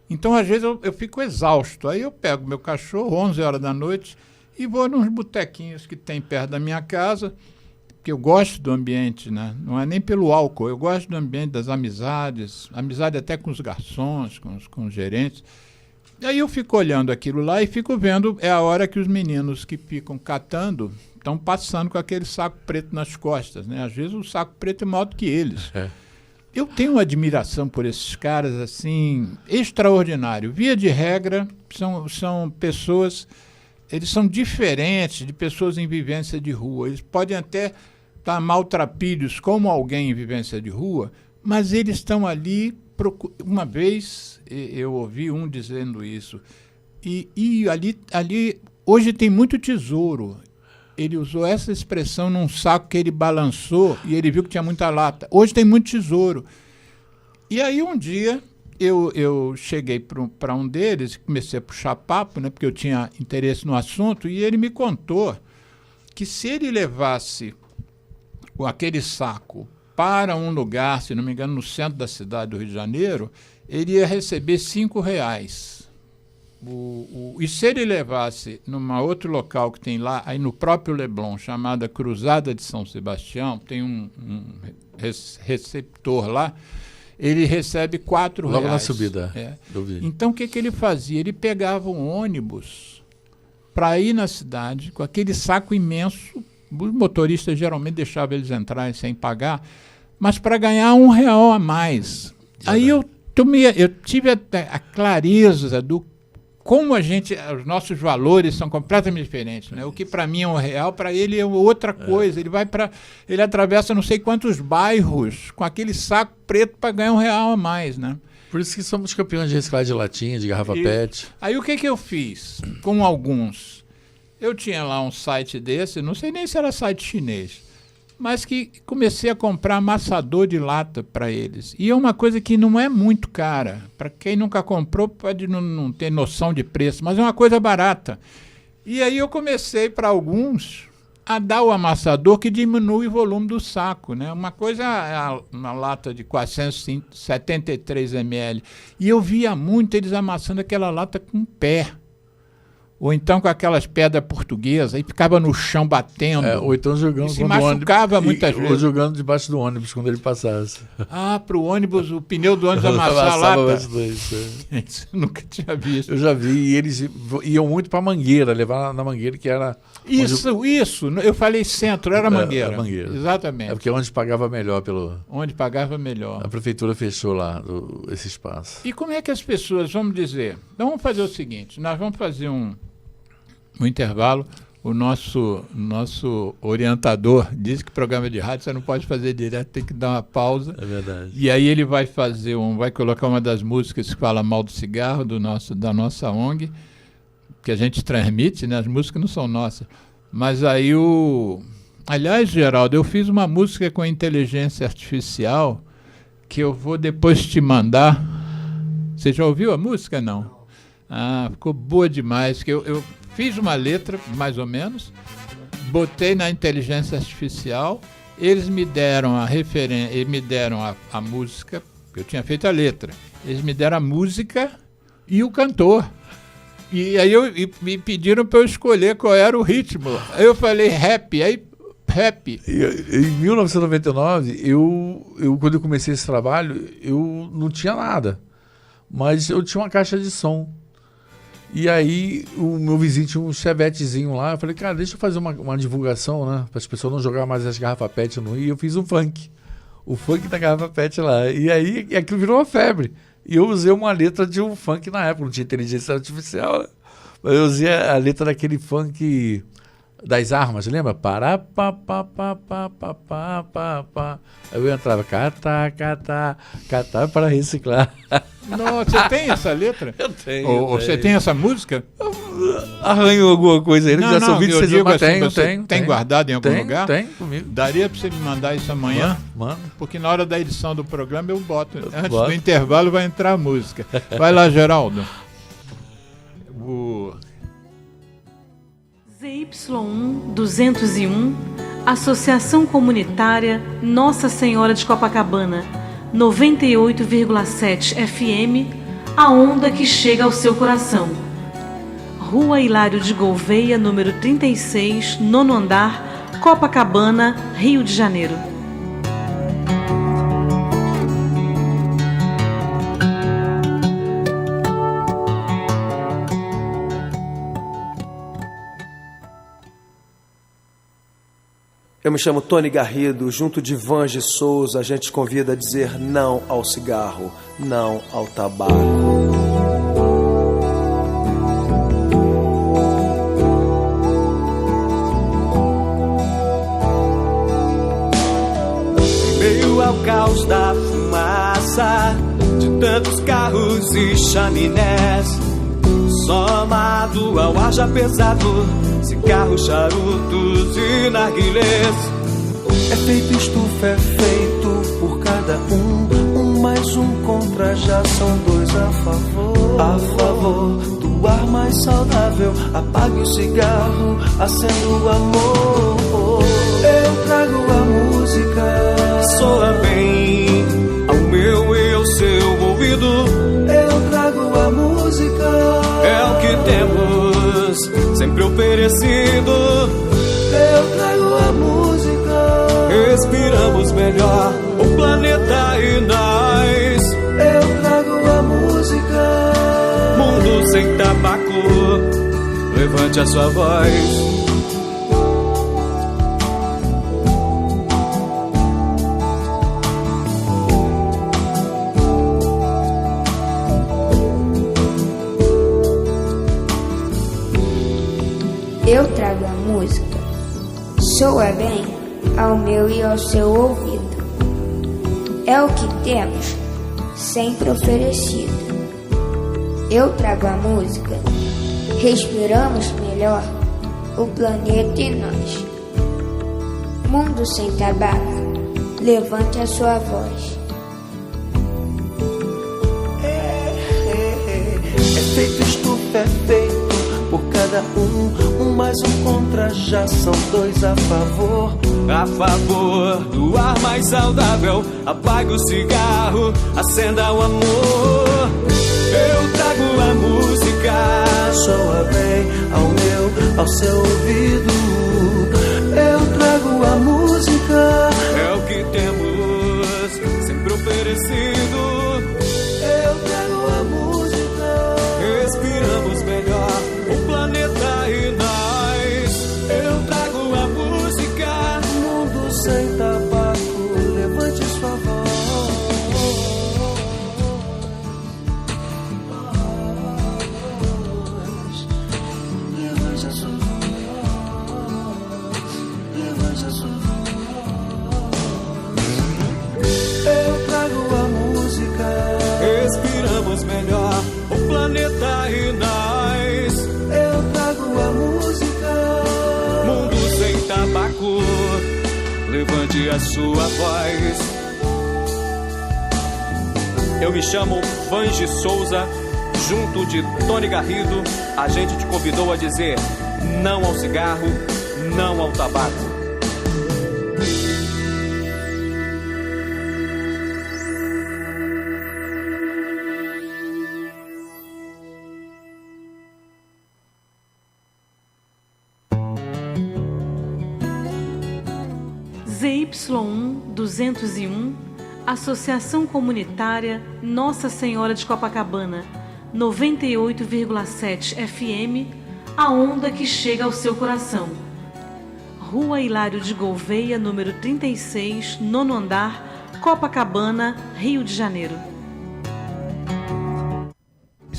Então, às vezes, eu fico exausto. Aí eu pego meu cachorro, 11 horas da noite, e vou nos botequinhos que tem perto da minha casa, porque eu gosto do ambiente, né? Não é nem pelo álcool, eu gosto do ambiente das amizades, amizade até com os garçons, com os gerentes. E aí eu fico olhando aquilo lá e fico vendo, é a hora que os meninos que ficam catando estão passando com aquele saco preto nas costas, né? Às vezes o saco preto é maior do que eles. Eu tenho uma admiração por esses caras, assim, extraordinário. Via de regra, são pessoas, eles são diferentes de pessoas em vivência de rua. Eles podem até estar maltrapilhos como alguém em vivência de rua, mas eles estão ali. Uma vez eu ouvi um dizendo isso, e ali hoje tem muito tesouro. Ele usou essa expressão num saco que ele balançou e ele viu que tinha muita lata. Hoje tem muito tesouro. E aí um dia eu cheguei para um deles e comecei a puxar papo, né, porque eu tinha interesse no assunto, e ele me contou que se ele levasse aquele saco para um lugar, se não me engano, no centro da cidade do Rio de Janeiro, ele ia receber R$5. E se ele levasse num outro local que tem lá, aí no próprio Leblon, chamada Cruzada de São Sebastião, tem um receptor lá, ele recebe R$4. Logo na subida do vídeo. Então o que ele fazia? Ele pegava um ônibus para ir na cidade com aquele saco imenso. Os motoristas geralmente deixavam eles entrarem sem pagar, mas para ganhar R$1 a mais. Aí eu tive a clareza do como os nossos valores são completamente diferentes, né? O que para mim é R$1, para ele é outra coisa. Ele atravessa não sei quantos bairros com aquele saco preto para ganhar R$1 a mais, né? Por isso que somos campeões de reciclagem de latinha, de garrafa PET. Aí o que eu fiz com alguns? Eu tinha lá um site desse, não sei nem se era site chinês, mas que comecei a comprar amassador de lata para eles. E é uma coisa que não é muito cara. Para quem nunca comprou, pode não ter noção de preço, mas é uma coisa barata. E aí eu comecei, para alguns, a dar o amassador que diminui o volume do saco, né? Uma coisa é uma lata de 473 ml. E eu via muito eles amassando aquela lata com o pé. Ou então com aquelas pedras portuguesas, aí ficava no chão batendo. Ou então jogando. Se machucava muitas vezes. Ou jogando debaixo do ônibus quando ele passasse. Para o ônibus, o pneu do ônibus amassar a lata. Isso eu nunca tinha visto. Eu já vi, e eles iam muito para Mangueira, levar na Mangueira, que era... Isso, eu falei centro, era Mangueira. Era Mangueira. Exatamente. É porque onde pagava melhor Onde pagava melhor. A prefeitura fechou lá esse espaço. E como é que as pessoas, vamos dizer, então vamos fazer o seguinte, nós vamos fazer um intervalo. O nosso orientador disse que programa de rádio você não pode fazer direto, tem que dar uma pausa. É verdade. E aí ele vai vai colocar uma das músicas que fala mal do cigarro da nossa ONG, que a gente transmite, né? As músicas não são nossas. Mas aí aliás, Geraldo, eu fiz uma música com inteligência artificial que eu vou depois te mandar. Você já ouviu a música? Não. Ficou boa demais, que eu fiz uma letra, mais ou menos, botei na inteligência artificial, eles me deram a referência, eles me deram a música, eu tinha feito a letra, eles me deram a música e o cantor. E aí me pediram para eu escolher qual era o ritmo. Aí eu falei rap, rap. Em 1999, quando eu comecei esse trabalho, eu não tinha nada, mas eu tinha uma caixa de som. E aí o meu vizinho tinha um chevetezinho lá, eu falei, cara, deixa eu fazer uma divulgação, né, para as pessoas não jogarem mais as garrafas PET no Rio, e eu fiz um funk, o funk da garrafa PET lá, e aí aquilo virou uma febre, e eu usei uma letra de um funk na época, não tinha inteligência artificial, né? Mas eu usei a letra daquele funk das armas, lembra? Pará, pá, pá, pá, pá, pá, pá, pá, pá. Eu entrava, catar para reciclar. Nossa, você tem essa letra? Eu tenho. Ou você tem essa música? Arranho alguma coisa aí, já sou vídeo, tem guardado em algum lugar? Tem, comigo. Daria para você me mandar isso amanhã? Manda. Porque na hora da edição do programa eu boto. Antes do intervalo vai entrar a música. Vai lá, Geraldo. ZY1 201, Associação Comunitária Nossa Senhora de Copacabana, 98,7 FM, a onda que chega ao seu coração. Rua Hilário de Gouveia, número 36, nono andar, Copacabana, Rio de Janeiro. Eu me chamo Tony Garrido, junto de Vange Souza, a gente convida a dizer não ao cigarro, não ao tabaco. Em meio ao caos da fumaça, de tantos carros e chaminés, somado ao ar já pesado, cigarros, charutos e narguilés. Efeito estufa é feito por cada um mais um contra, já são dois a favor. A favor do ar mais saudável, apague o cigarro, acenda o amor. Eu trago a música, soa bem ao meu e ao seu ouvido. Eu trago a música, é o que temos sempre oferecido. Eu trago a música, respiramos melhor o planeta e nós. Eu trago a música, mundo sem tabaco, levante a sua voz. Eu trago a música, soa bem ao meu e ao seu ouvido. É o que temos, sempre oferecido. Eu trago a música, respiramos melhor o planeta e nós. Mundo sem tabaco, levante a sua voz. Efeito estufa é feito por cada um mais um contra, já são dois a favor. A favor do ar mais saudável, apague o cigarro, acenda o amor. Eu trago a música, soa bem ao meu, ao seu ouvido. Eu trago a música, é o que temos sempre oferecido. Eu trago a música, respiramos melhor o planeta e nós. Eu trago a música, mundo sem tabaco, levante sua voz. Levante a sua voz, levante a sua voz. Eu trago a música, respiramos melhor o planeta e nós. Eu trago a música, mundo sem tabaco, levante a sua voz. Eu me chamo Vange Souza, junto de Tony Garrido, a gente te convidou a dizer não ao cigarro, não ao tabaco. ZY1 201, Associação Comunitária Nossa Senhora de Copacabana, 98,7 FM, a onda que chega ao seu coração. Rua Hilário de Gouveia, número 36, nono andar, Copacabana, Rio de Janeiro.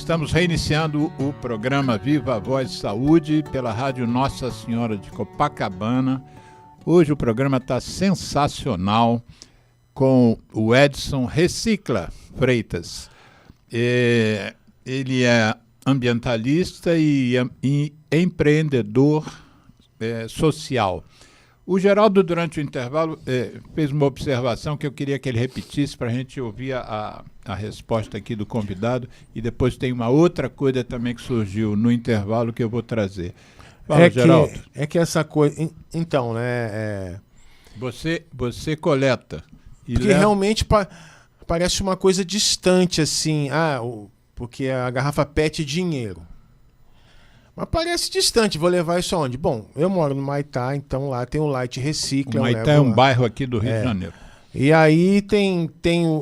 Estamos reiniciando o programa Viva a Voz Saúde pela Rádio Nossa Senhora de Copacabana. Hoje o programa está sensacional com o Edson Recicla Freitas. Ele é ambientalista e empreendedor social. O Geraldo, durante o intervalo, fez uma observação que eu queria que ele repetisse para a gente ouvir a resposta aqui do convidado, e depois tem uma outra coisa também que surgiu no intervalo que eu vou trazer. Fala, Geraldo. Que essa coisa... Então, né... Você coleta. Porque realmente parece uma coisa distante, assim. Porque a garrafa PET é dinheiro. Mas parece distante, vou levar isso aonde? Bom, eu moro no Maitá, então lá tem o Light Recicla. O Maitá é um bairro aqui do Rio de Janeiro. E aí tem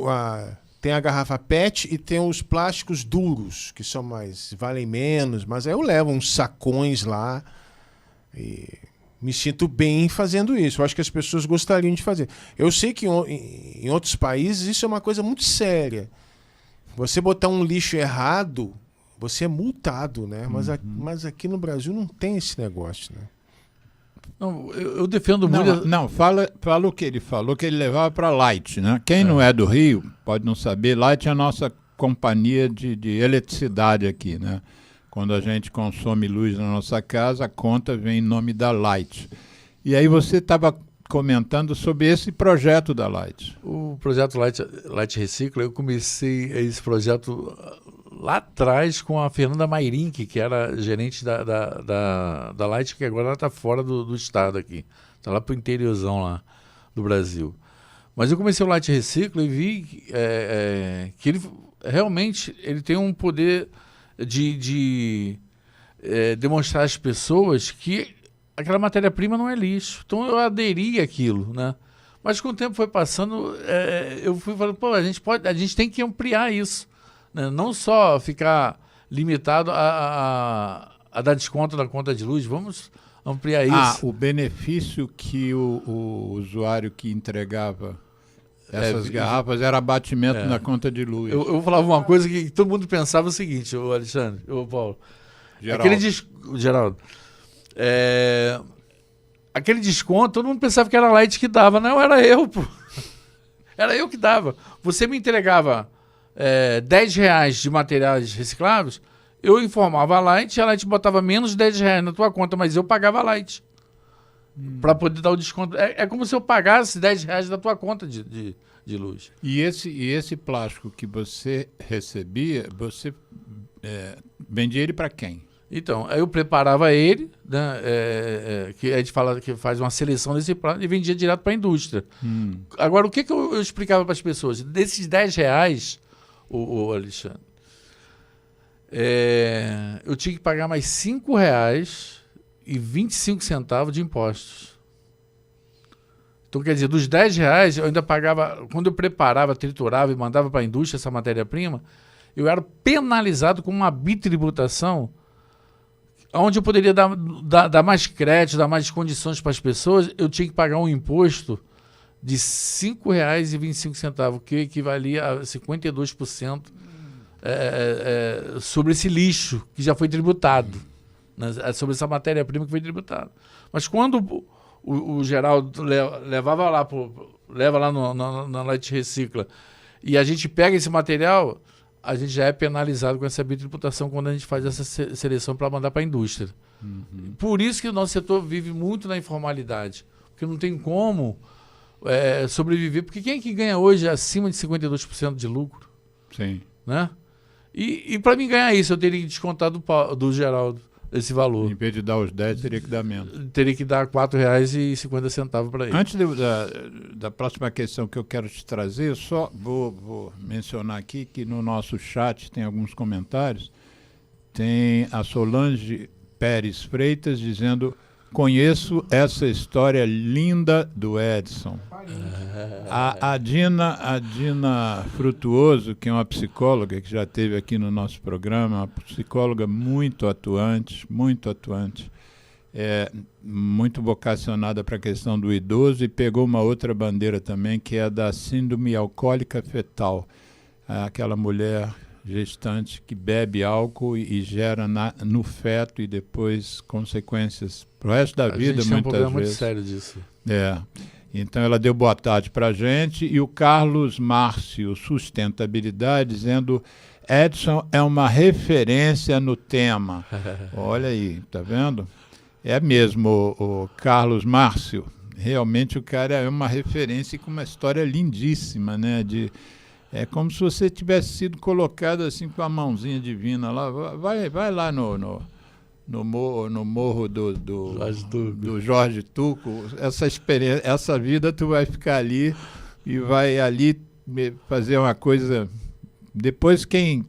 a garrafa PET e tem os plásticos duros, que são valem menos, mas aí eu levo uns sacões lá e me sinto bem fazendo isso. Eu acho que as pessoas gostariam de fazer. Eu sei que em outros países isso é uma coisa muito séria. Você botar um lixo errado, você é multado, né? Mas aqui no Brasil não tem esse negócio, né? Não, eu defendo muito... Não, fala o que ele falou, que ele levava para Light, né? Quem não é do Rio pode não saber, Light é a nossa companhia de eletricidade aqui, né? Quando a gente consome luz na nossa casa, a conta vem em nome da Light. E aí você estava comentando sobre esse projeto da Light. O projeto Light Recicla, eu comecei esse projeto lá atrás com a Fernanda Mairink, que era gerente da Light, que agora ela está fora do estado aqui. Está lá para o interiorzão lá do Brasil. Mas eu comecei o Light Recicla e vi que ele realmente tem um poder de demonstrar às pessoas que aquela matéria-prima não é lixo. Então eu aderi àquilo, né? Mas com o tempo foi passando, eu fui falando, a gente tem que ampliar isso. Não só ficar limitado a dar desconto na conta de luz, vamos ampliar isso. O benefício que o usuário que entregava essas garrafas era abatimento na conta de luz. Eu falava uma coisa que todo mundo pensava o seguinte, o Alexandre, o Paulo. Geraldo. Aquele desconto, todo mundo pensava que era a Light que dava. Não, era eu, pô. Era eu que dava. Você me entregava R$10 de materiais recicláveis, eu informava a Light botava menos de R$10 na tua conta, mas eu pagava a Light para poder dar o desconto. É como se eu pagasse R$10 da tua conta de luz. E esse plástico que você recebia, você vendia ele para quem? Então, aí eu preparava ele, né, que a gente fala que faz uma seleção desse plástico e vendia direto para a indústria. Agora, o que eu explicava para as pessoas? Desses R$10, o Alexandre, eu tinha que pagar mais R$5,25 de impostos. Então, quer dizer, dos R$10 eu ainda pagava, quando eu preparava, triturava e mandava para a indústria essa matéria-prima, eu era penalizado com uma bitributação, onde eu poderia dar mais crédito, dar mais condições para as pessoas, eu tinha que pagar um imposto de R$5,25, que equivalia a 52% sobre esse lixo que já foi tributado, né, sobre essa matéria-prima que foi tributada. Mas quando o Geraldo leva lá na Light Recicla e a gente pega esse material, a gente já é penalizado com essa bitributação quando a gente faz essa seleção para mandar para a indústria. Por isso que o nosso setor vive muito na informalidade, porque não tem como sobreviver, porque quem é que ganha hoje acima de 52% de lucro? Sim. Né? E para mim ganhar isso, eu teria que descontar do Geraldo esse valor. Em vez de dar os 10, teria que dar menos. Teria que dar R$4,50 para ele. Antes da próxima questão que eu quero te trazer, eu só vou mencionar aqui que no nosso chat tem alguns comentários. Tem a Solange Pérez Freitas dizendo: conheço essa história linda do Edson. A Dina Frutuoso, que é uma psicóloga que já esteve aqui no nosso programa, uma psicóloga muito atuante, muito vocacionada para a questão do idoso, e pegou uma outra bandeira também, que é a da síndrome alcoólica fetal. Aquela mulher gestante que bebe álcool e gera no feto e depois consequências pro resto da vida, gente tem um muitas problema muito vezes. sério disso. Então ela deu boa tarde para a gente, e o Carlos Márcio Sustentabilidade dizendo: Edson é uma referência no tema. Olha aí, tá vendo? É mesmo, o Carlos Márcio. Realmente o cara é uma referência com uma história lindíssima, né? É como se você tivesse sido colocado assim com a mãozinha divina lá. Vai lá no morro do Jorge Tuco. Essa experiência, essa vida tu vai ficar ali e vai ali fazer uma coisa. Depois quem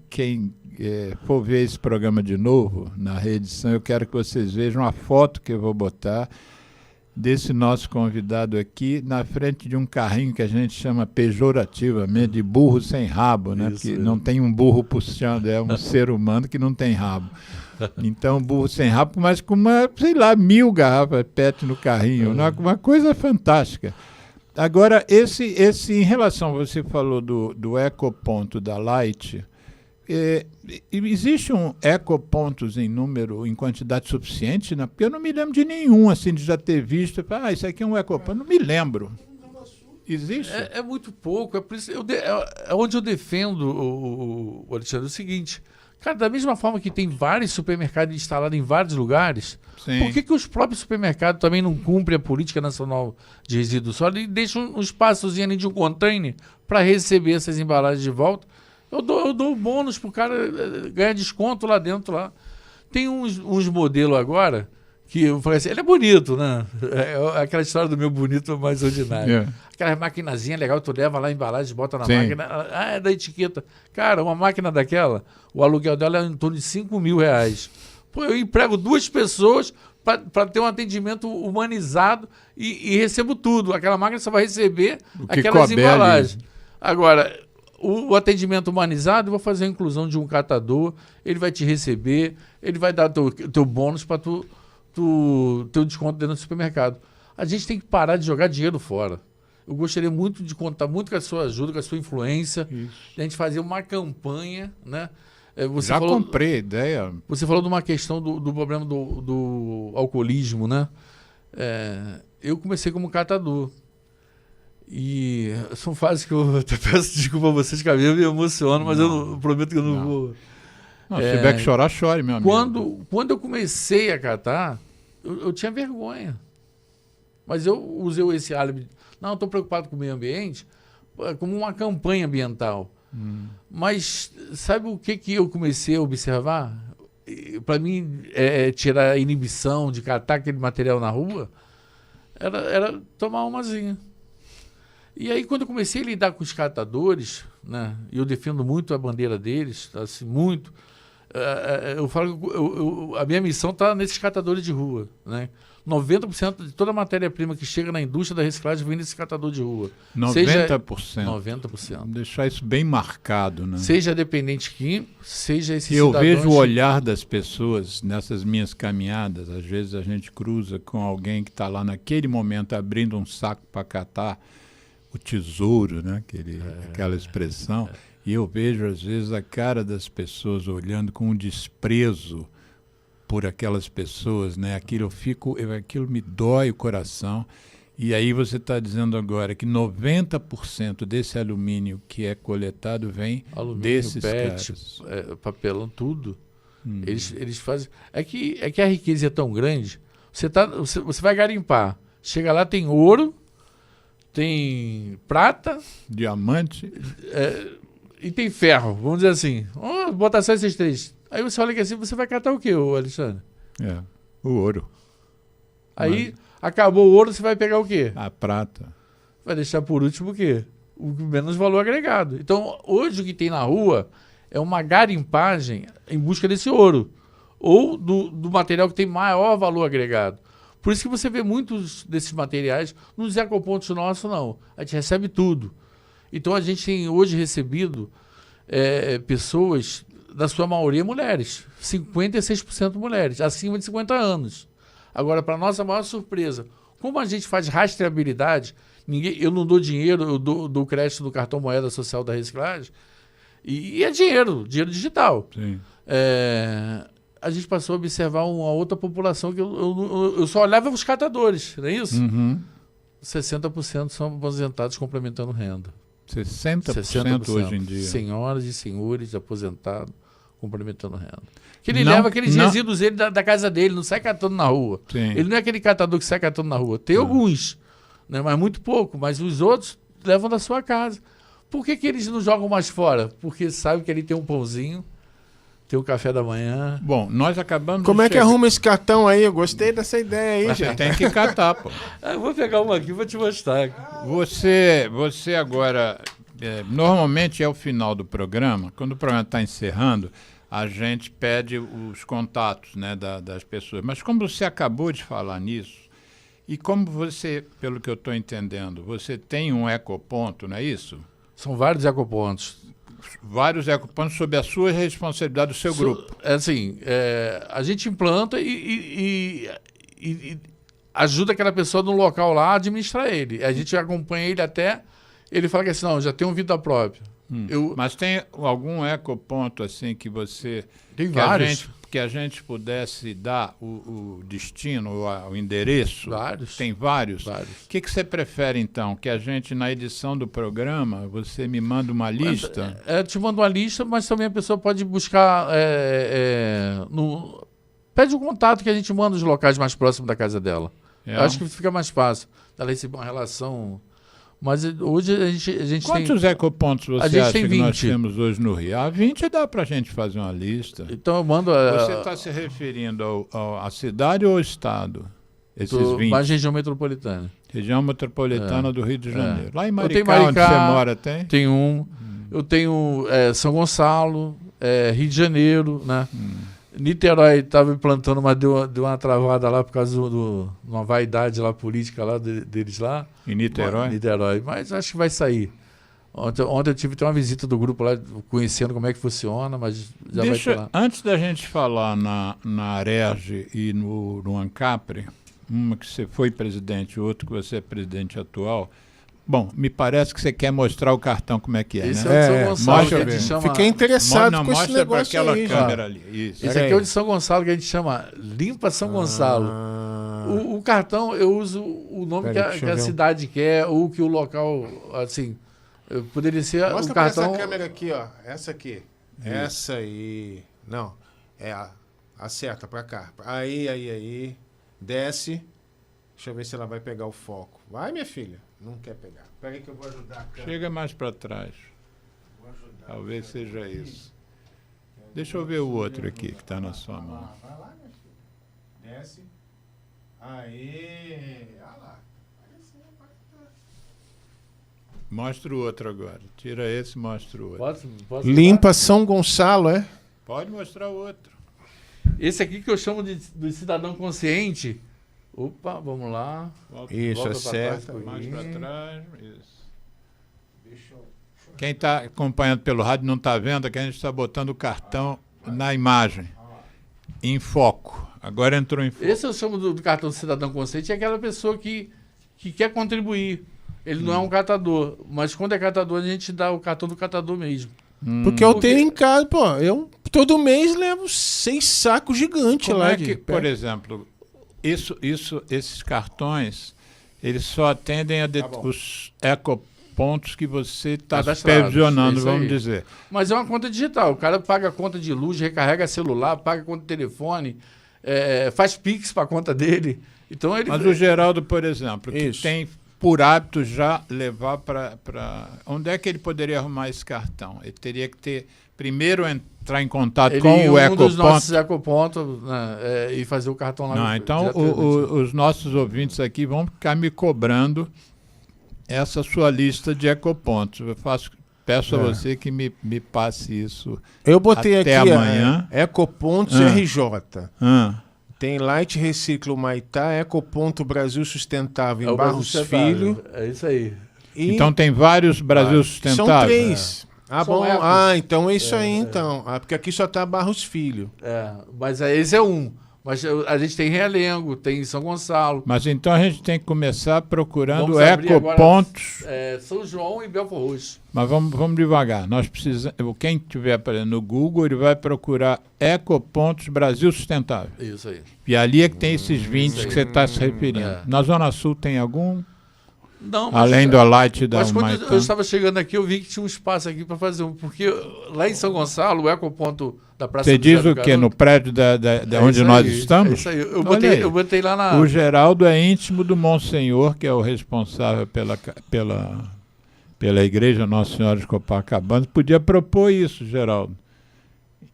for ver esse programa de novo na reedição, eu quero que vocês vejam a foto que eu vou botar desse nosso convidado aqui na frente de um carrinho que a gente chama pejorativamente de burro sem rabo, né? Porque não tem um burro puxando, é um ser humano que não tem rabo. Então, burro sem rabo, mas com 1000 garrafas PET no carrinho, uma coisa fantástica. Agora, em relação, você falou do ecoponto da Light, existe um ecopontos em quantidade suficiente? Né? Porque eu não me lembro de nenhum, assim, de já ter visto. Isso aqui é um ecoponto. Não me lembro. Existe? É muito pouco. É por isso é onde eu defendo, o Alexandre, o seguinte. Cara, da mesma forma que tem vários supermercados instalados em vários lugares, sim, por que os próprios supermercados também não cumprem a Política Nacional de Resíduos Sólidos e deixam um espaçozinho ali de um container para receber essas embalagens de volta? Eu dou bônus pro cara ganhar desconto lá dentro. Lá. Tem uns modelos agora que eu falei assim, ele é bonito, né? É aquela história do meu bonito mais ordinário. Aquela maquinazinha legal, tu leva lá a embalagem, bota na máquina, é da etiqueta. Cara, uma máquina daquela, o aluguel dela é em torno de R$5.000. Pô, eu emprego 2 pessoas para ter um atendimento humanizado e recebo tudo. Aquela máquina só vai receber aquelas embalagens. Agora, o atendimento humanizado, eu vou fazer a inclusão de um catador, ele vai te receber, ele vai dar teu bônus para teu desconto dentro do supermercado. A gente tem que parar de jogar dinheiro fora. Eu gostaria muito de contar muito com a sua ajuda, com a sua influência, de a gente fazer uma campanha, né? Comprei a ideia. Você falou de uma questão do problema do alcoolismo, né? Eu comecei como catador. E são fases que eu até peço desculpa a vocês, que eu me emociono, mas eu prometo que eu não vou. Não, se tiver que chorar, chore, meu amigo. Quando eu comecei a catar, eu tinha vergonha. Mas eu usei esse álibi. Não, estou preocupado com o meio ambiente, como uma campanha ambiental. Mas sabe o que eu comecei a observar? Para mim, tirar a inibição de catar aquele material na rua, era tomar umazinha. E aí, quando eu comecei a lidar com os catadores, né, e eu defendo muito a bandeira deles, assim, muito, eu falo que a minha missão está nesses catadores de rua. Né? 90% de toda a matéria-prima que chega na indústria da reciclagem vem desse catador de rua. 90%? 90%. Deixar isso bem marcado. Né? Seja dependente químico, seja esse Eu vejo o olhar das pessoas nessas minhas caminhadas. Às vezes a gente cruza com alguém que está lá naquele momento abrindo um saco para catar o tesouro, né? Aquela expressão. E eu vejo, às vezes, a cara das pessoas olhando com um desprezo por aquelas pessoas, né? Aquilo me dói o coração. E aí você está dizendo agora que 90% desse alumínio que é coletado vem desses PET, caras. Papelão, tudo. Eles fazem... É que a riqueza é tão grande, você vai garimpar. Chega lá, tem ouro, tem prata, diamante e tem ferro, vamos dizer assim. Botar só esses 3. Aí você olha aqui assim, você vai catar o quê, Alexandre? O ouro. Aí acabou o ouro, você vai pegar o quê? A prata. Vai deixar por último o quê? O menos valor agregado. Então, hoje o que tem na rua é uma garimpagem em busca desse ouro. Ou do material que tem maior valor agregado. Por isso que você vê muitos desses materiais nos ecopontos nossos, não. A gente recebe tudo. Então, a gente tem hoje recebido pessoas, na sua maioria, mulheres. 56% mulheres, acima de 50 anos. Agora, para nossa maior surpresa, como a gente faz rastreabilidade, eu não dou dinheiro, eu dou crédito do cartão moeda social da reciclagem, E é dinheiro digital. Sim. A gente passou a observar uma outra população que eu só olhava os catadores, não é isso? 60% são aposentados complementando renda. 60% hoje em dia. Senhoras e senhores aposentados complementando renda. Que ele leva aqueles resíduos dele da casa dele, não sai catando na rua. Sim. Ele não é aquele catador que sai catando na rua. Tem alguns, né, mas muito pouco. Mas os outros levam da sua casa. Por que eles não jogam mais fora? Porque sabem que ali tem um pãozinho, tem o café da manhã. Bom, nós acabamos Como é que arruma esse cartão aí? Eu gostei dessa ideia aí, Você gente. tem que catar, pô. Eu vou pegar uma aqui e vou te mostrar. Você agora, normalmente é o final do programa, quando o programa está encerrando, a gente pede os contatos, né, das pessoas. Mas como você acabou de falar nisso, e como você, pelo que eu estou entendendo, você tem um ecoponto, não é isso? São vários ecopontos. Vários ecopontos sob a sua responsabilidade do seu grupo. A gente implanta e ajuda aquela pessoa no local lá a administrar ele. A gente acompanha ele até ele fala que assim, não, já tem um vida própria. Mas tem algum ecoponto assim que você... Tem vários. Que a gente pudesse dar o destino, o endereço? Vários. Tem vários? Vários. O que você prefere, então? Que a gente, na edição do programa, você me manda uma lista? Te mando uma lista, mas também a pessoa pode buscar... Pede um contato que a gente manda os locais mais próximos da casa dela. Eu acho que fica mais fácil. Ela receber uma relação... Mas hoje a gente Quantos ecopontos você acha tem que nós 20. temos hoje no Rio? 20 dá para a gente fazer uma lista. Então eu mando... Você está se referindo à cidade ou ao estado? Esses 20? Mais região metropolitana. Região metropolitana do Rio de Janeiro. Lá em Eu tenho Maricá, onde Maricá, você mora, tem? Tem um. Eu tenho São Gonçalo, Rio de Janeiro, né? Niterói estava implantando, mas deu uma travada lá por causa de uma vaidade lá política lá deles lá. Em Niterói? Niterói, mas acho que vai sair. Ontem eu tive até uma visita do grupo lá, conhecendo como é que funciona, mas já vai ter lá. Antes da gente falar na Arerge e no ANCAPRE, uma que você foi presidente, outro que você é presidente atual, bom, me parece que você quer mostrar o cartão como é que é, Esse né? é o de São Gonçalo, mostra que a gente bem. chama... Fiquei interessado com esse mostra para negócio aquela aí, câmera ali. Isso. Esse aqui é o de São Gonçalo, que a gente chama Limpa São Gonçalo. O cartão, eu uso o nome que a cidade quer, ou que o local, assim, poderia ser Mostra o cartão... essa câmera aqui, ó. Essa aqui. Essa aí. Não. Acerta pra cá. Aí. Desce. Deixa eu ver se ela vai pegar o foco. Vai, minha filha. Não quer pegar. Peraí que eu vou ajudar a câmera. Chega mais para trás. Talvez seja isso. Deixa eu ver o outro aqui que está na sua mão. Vai lá, minha filha. Desce. Aê. Olha lá. Mostra o outro agora. Tira esse e mostra o outro. Posso Limpa São Gonçalo, é? Pode mostrar o outro. Esse aqui que eu chamo do cidadão consciente. Opa, vamos lá. Isso, Volta pra trás acerta. um pouquinho. Mais para trás. Isso. Quem está acompanhando pelo rádio não está vendo, é que a gente está botando o cartão na imagem. Em foco. Agora entrou em foco. Esse eu chamo do cartão do cidadão consciente, é aquela pessoa que quer contribuir. Ele não é um catador, mas quando é catador, a gente dá o cartão do catador mesmo. Porque eu tenho em casa, pô, eu todo mês levo 6 sacos gigantes Como lá. é que, por exemplo, esses cartões, eles só atendem os ecopontos que você está supervisionando, vamos dizer. Mas é uma conta digital. O cara paga a conta de luz, recarrega celular, paga a conta de telefone, faz Pix para a conta dele. Então ele... Mas o Geraldo, por exemplo, que Isso. tem por hábito já levar para... Onde é que ele poderia arrumar esse cartão? Ele teria que primeiro entrar em contato com o um dos nossos ecoponto. ecopontos, né, e fazer o cartão lá. Não, então os nossos ouvintes aqui vão ficar me cobrando essa sua lista de ecopontos. Eu peço a você que me passe isso. Eu botei até aqui amanhã. Ecopontos RJ. Ah, Tem Light Reciclo Maitá, Ecoponto Brasil Sustentável É em o Barros Sustentável. Filho. É isso aí. E então tem vários Brasil Sustentáveis. são 3. São Bom. ecos. Então é isso aí, então. Porque aqui só tá Barros Filho. Mas esse é um. Mas a gente tem Realengo, tem São Gonçalo. Mas então a gente tem que começar procurando Vamos abrir ecopontos. São João e Belfort Roxo. Mas vamos devagar. Nós precisamos. Quem estiver no Google, ele vai procurar ecopontos Brasil Sustentável. Isso aí. E ali é que tem esses 20 que você está se referindo. É. Na Zona Sul tem algum? Não, mas, além do Alight da mas quando Humaitã. eu estava chegando aqui, eu vi que tinha um espaço aqui para fazer um. Porque lá em São Gonçalo, o ecoponto da Praça Você do diz Zé o do quê? Garoto, No prédio onde nós estamos? É isso aí. Eu Olha botei lá na. O Geraldo é íntimo do Monsenhor, que é o responsável pela Igreja Nossa Senhora de Copacabana. Podia propor isso, Geraldo.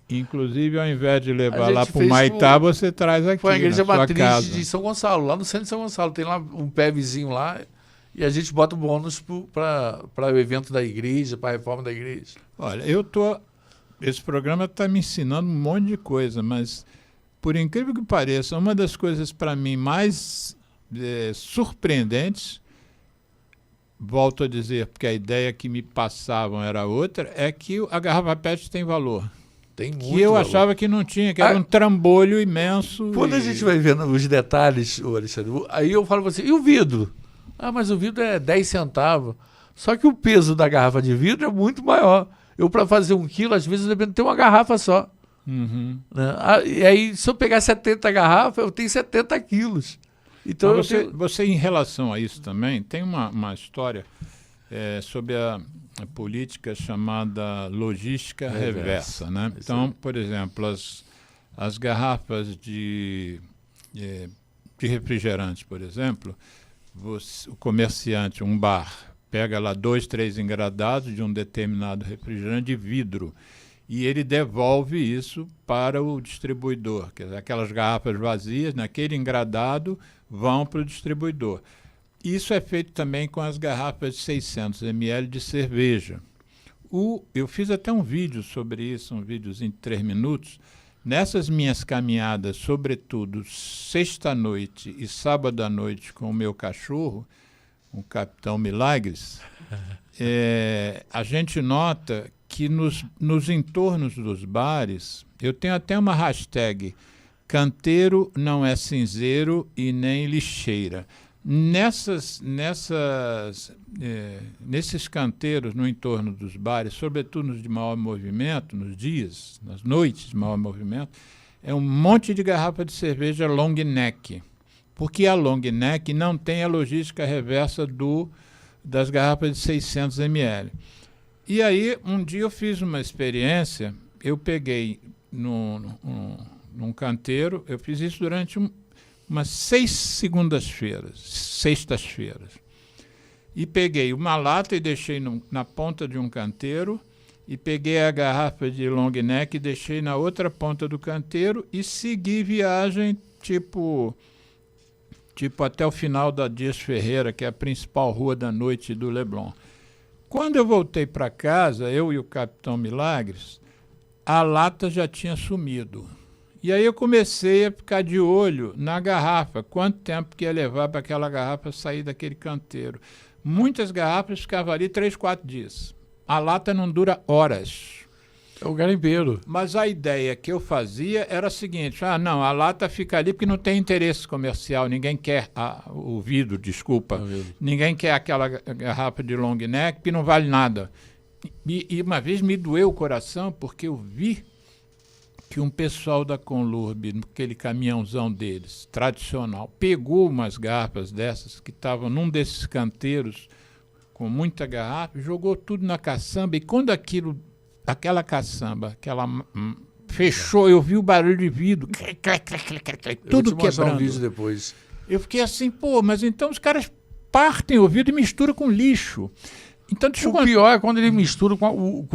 Inclusive, ao invés de levar lá para o Maitá, você traz aqui. Foi a Igreja na sua Matriz casa. de São Gonçalo, lá no centro de São Gonçalo. Tem lá um pé vizinho lá. E a gente bota o bônus para o evento da igreja, para a reforma da igreja. Olha, esse programa está me ensinando um monte de coisa, mas, por incrível que pareça, uma das coisas para mim mais surpreendentes, volto a dizer, porque a ideia que me passavam era outra, é que a garrafa PET tem valor. Tem muito que eu valor. achava que não tinha, que era um trambolho imenso. Quando a gente vai vendo os detalhes, Alexandre, aí eu falo assim, e o vidro? Ah, mas o vidro é 10 centavos. Só que o peso da garrafa de vidro é muito maior. Eu, para fazer 1 quilo, às vezes eu dependo de ter uma garrafa só. Uhum. Né? E aí, se eu pegar 70 garrafas, eu tenho 70 quilos. Então, você, em relação a isso também, tem uma história sobre a política chamada logística reversa. Né? Então, por exemplo, as garrafas de refrigerante, por exemplo, o comerciante, um bar, pega lá 2, 3 engradados de um determinado refrigerante de vidro e ele devolve isso para o distribuidor. Quer dizer, aquelas garrafas vazias, naquele engradado, vão para o distribuidor. Isso é feito também com as garrafas de 600 ml de cerveja. Eu fiz até um vídeo sobre isso, um videozinho de 3 minutos. Nessas minhas caminhadas, sobretudo sexta-noite e sábado à noite com o meu cachorro, o Capitão Milagres, a gente nota que nos entornos dos bares, eu tenho até uma hashtag, canteiro não é cinzeiro e nem lixeira. Nesses canteiros no entorno dos bares, sobretudo nos de maior movimento, nas noites de maior movimento, é um monte de garrafa de cerveja long neck, porque a long neck não tem a logística reversa das garrafas de 600 ml. E aí, um dia eu fiz uma experiência, eu peguei num canteiro, eu fiz isso durante umas 6 sextas-feiras. E peguei uma lata e deixei na ponta de um canteiro, e peguei a garrafa de long neck e deixei na outra ponta do canteiro e segui viagem tipo até o final da Dias Ferreira, que é a principal rua da noite do Leblon. Quando eu voltei para casa, eu e o Capitão Milagres, a lata já tinha sumido. E aí eu comecei a ficar de olho na garrafa, quanto tempo que ia levar para aquela garrafa sair daquele canteiro. Muitas garrafas ficavam ali 3, 4 dias. A lata não dura horas. É o garimpeiro. Mas a ideia que eu fazia era a seguinte, não, a lata fica ali porque não tem interesse comercial, ninguém quer o vidro, desculpa. Ninguém quer aquela garrafa de long neck porque não vale nada. E uma vez me doeu o coração porque eu vi que um pessoal da Conlurb, naquele caminhãozão deles, tradicional, pegou umas garrafas dessas que estavam num desses canteiros com muita garrafa, jogou tudo na caçamba, e quando aquela caçamba, fechou, eu vi o barulho de vidro, tudo quebrando. Um vídeo depois. Eu fiquei assim, mas então os caras partem o vidro e misturam com lixo. Então, o pior é quando ele mistura com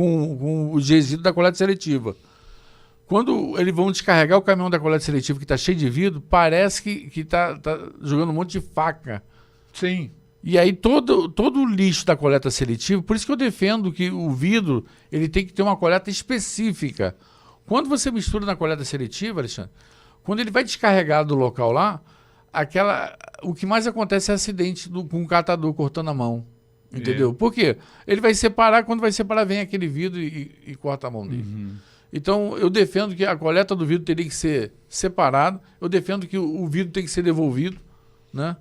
o resíduo da coleta seletiva. Quando eles vão descarregar o caminhão da coleta seletiva que está cheio de vidro, parece que tá jogando um monte de faca. Sim. E aí todo o lixo da coleta seletiva, por isso que eu defendo que o vidro ele tem que ter uma coleta específica. Quando você mistura na coleta seletiva, Alexandre, quando ele vai descarregar do local lá, o que mais acontece é acidente com o catador cortando a mão. Entendeu? Por quê? Ele vai separar, quando vai separar, vem aquele vidro e corta a mão dele. Então, eu defendo que a coleta do vidro teria que ser separada, eu defendo que o vidro tem que ser devolvido, né?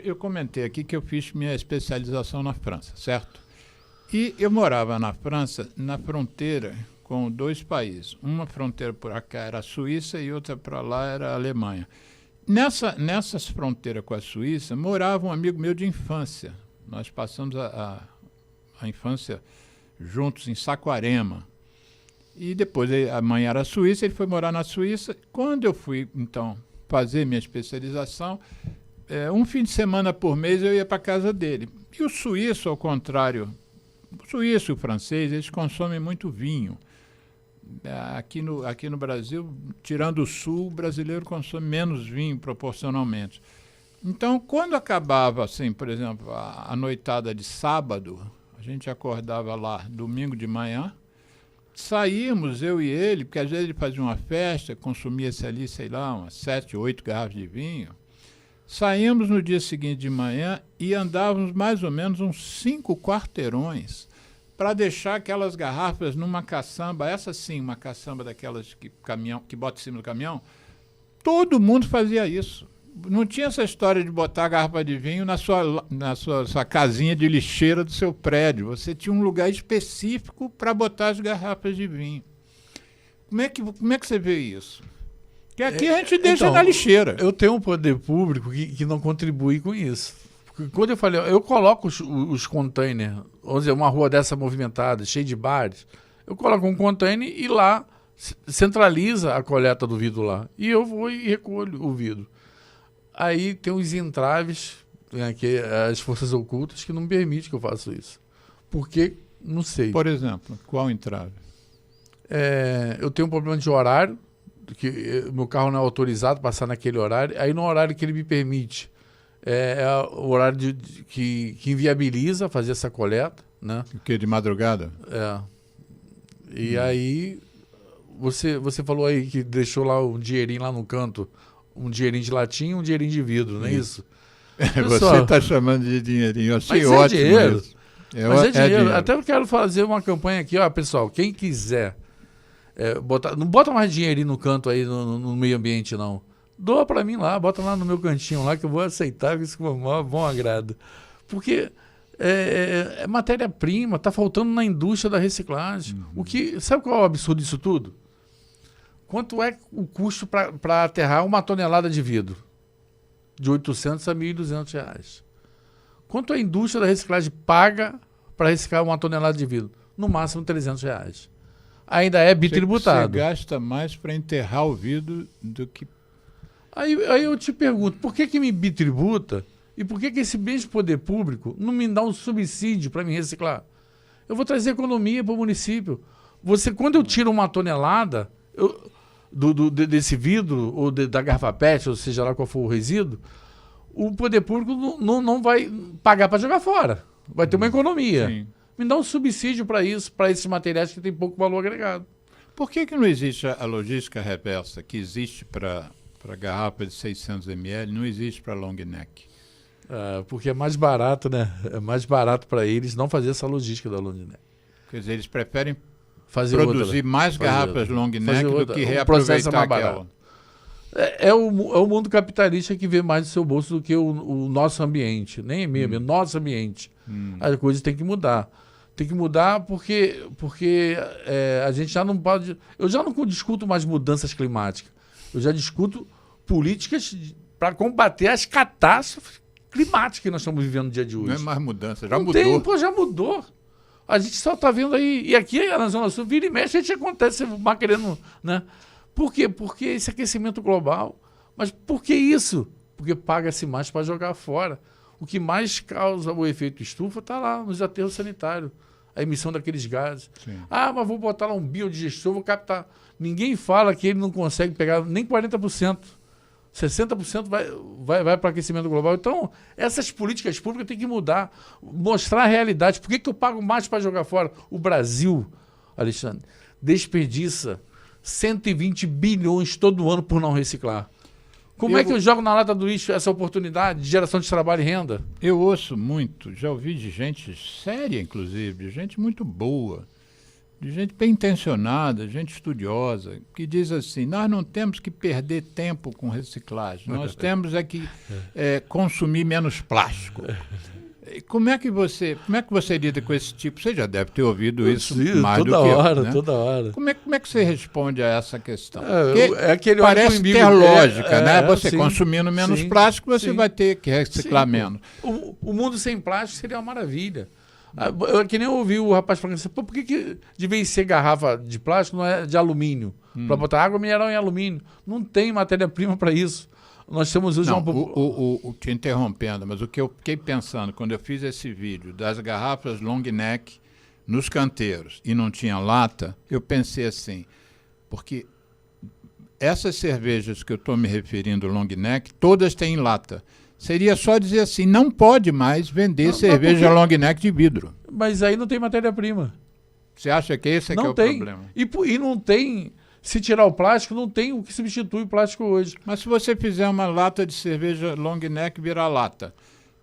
Eu comentei aqui que eu fiz minha especialização na França, certo? E eu morava na França, na fronteira com 2 países. Uma fronteira por cá era a Suíça e outra para lá era a Alemanha. Nessas fronteiras com a Suíça, morava um amigo meu de infância. Nós passamos a infância juntos em Saquarema. E depois a mãe era suíça, ele foi morar na Suíça. Quando eu fui, então, fazer minha especialização, um fim de semana por mês eu ia para a casa dele. E o suíço, ao contrário, o suíço e o francês, eles consomem muito vinho. Aqui no Brasil, tirando o sul, o brasileiro consome menos vinho proporcionalmente. Então, quando acabava, assim, por exemplo, a noitada de sábado, a gente acordava lá domingo de manhã, saímos, eu e ele, porque às vezes ele fazia uma festa, consumia-se ali, sei lá, umas 7, 8 garrafas de vinho. Saímos no dia seguinte de manhã e andávamos mais ou menos uns 5 quarteirões para deixar aquelas garrafas numa caçamba, essa sim, uma caçamba daquelas que bota em cima do caminhão. Todo mundo fazia isso. Não tinha essa história de botar a garrafa de vinho na sua casinha de lixeira do seu prédio. Você tinha um lugar específico para botar as garrafas de vinho. Como é que você vê isso? Porque aqui a gente deixa na lixeira. Eu tenho um poder público que não contribui com isso. Porque quando eu falei, eu coloco os containers, vamos dizer, uma rua dessa movimentada, cheia de bares, eu coloco um container e lá centraliza a coleta do vidro lá. E eu vou e recolho o vidro. Aí tem os entraves, aqui, as forças ocultas, que não me permitem que eu faça isso. Porque, não sei. Por exemplo, qual entrave? Eu tenho um problema de horário, que meu carro não é autorizado a passar naquele horário, aí no horário que ele me permite, é o horário que inviabiliza fazer essa coleta, né? O quê? De madrugada? E aí, você falou aí que deixou lá um dinheirinho lá no canto, um dinheirinho de latinha e um dinheirinho de vidro, não é isso? Você está chamando de dinheirinho, eu achei mas ótimo dinheiro. isso. Mas é dinheiro. Até eu quero fazer uma campanha aqui, ó, pessoal, quem quiser não bota mais dinheirinho no canto aí no meio ambiente, não. Doa para mim lá, bota lá no meu cantinho lá que eu vou aceitar isso com o bom agrado. Porque é matéria-prima, está faltando na indústria da reciclagem. Sabe qual é o absurdo disso tudo? Quanto é o custo para aterrar 1 tonelada de vidro? De R$800 a R$1.200. Quanto a indústria da reciclagem paga para reciclar 1 tonelada de vidro? No máximo R$300. Ainda é bitributado. Você gasta mais para enterrar o vidro do que... Aí eu te pergunto, por que me bitributa e por que esse mesmo poder público não me dá um subsídio para me reciclar? Eu vou trazer economia para o município. Quando eu tiro 1 tonelada... desse vidro, ou da garrafa PET, ou seja lá qual for o resíduo, o poder público não vai pagar para jogar fora. Vai ter uma economia. Sim. Me dá um subsídio para isso, para esses materiais que têm pouco valor agregado. Por que não existe a logística reversa que existe para garrafa de 600 ml, não existe para long neck? Porque é mais barato, né? É mais barato para eles não fazer essa logística da long neck. Quer dizer, eles preferem produzir mais garrafas long neck do que reaproveitar aquela. É o mundo capitalista que vê mais do seu bolso do que o nosso ambiente. Nem é mesmo, é nosso ambiente. A coisa tem que mudar. Tem que mudar porque a gente já não pode... Eu já não discuto mais mudanças climáticas. Eu já discuto políticas para combater as catástrofes climáticas que nós estamos vivendo no dia de hoje. Não é mais mudança, já mudou. Já mudou. A gente só está vendo aí... E aqui na Zona Sul, vira e mexe, a gente acontece, vai querendo... Né? Por quê? Porque esse aquecimento global. Mas por que isso? Porque paga-se mais para jogar fora. O que mais causa o efeito estufa está lá nos aterros sanitários. A emissão daqueles gases. Sim. Mas vou botar lá um biodigestor, vou captar. Ninguém fala que ele não consegue pegar nem 40%. 60% vai para o aquecimento global. Então, essas políticas públicas têm que mudar. Mostrar a realidade. Por que eu pago mais para jogar fora? O Brasil, Alexandre, desperdiça 120 bilhões todo ano por não reciclar. Como é que eu jogo na lata do lixo essa oportunidade de geração de trabalho e renda? Eu ouço muito, já ouvi de gente séria, inclusive, de gente muito boa, de gente bem intencionada, gente estudiosa, que diz assim, nós não temos que perder tempo com reciclagem, nós temos que consumir menos plástico. Como é que você lida com esse tipo? Você já deve ter ouvido isso mais do que eu, né? Toda hora. Como é que você responde a essa questão? Aquele parece ter lógica, né? Você sim, consumindo menos sim, plástico, você sim. vai ter que reciclar menos. O mundo sem plástico seria uma maravilha. Que nem eu ouvi o rapaz falando assim, por que de vez em ser garrafa de plástico não é de alumínio? Para botar água mineral em alumínio. Não tem matéria-prima para isso. Nós temos hoje te interrompendo, mas o que eu fiquei pensando quando eu fiz esse vídeo das garrafas long neck nos canteiros e não tinha lata, eu pensei assim, porque essas cervejas que eu estou me referindo long neck, todas têm lata. Seria só dizer assim, não pode mais vender cerveja long neck de vidro. Mas aí não tem matéria-prima. Você acha que esse é o problema? E não tem... Se tirar o plástico, não tem o que substitui o plástico hoje. Mas se você fizer uma lata de cerveja long neck virar lata,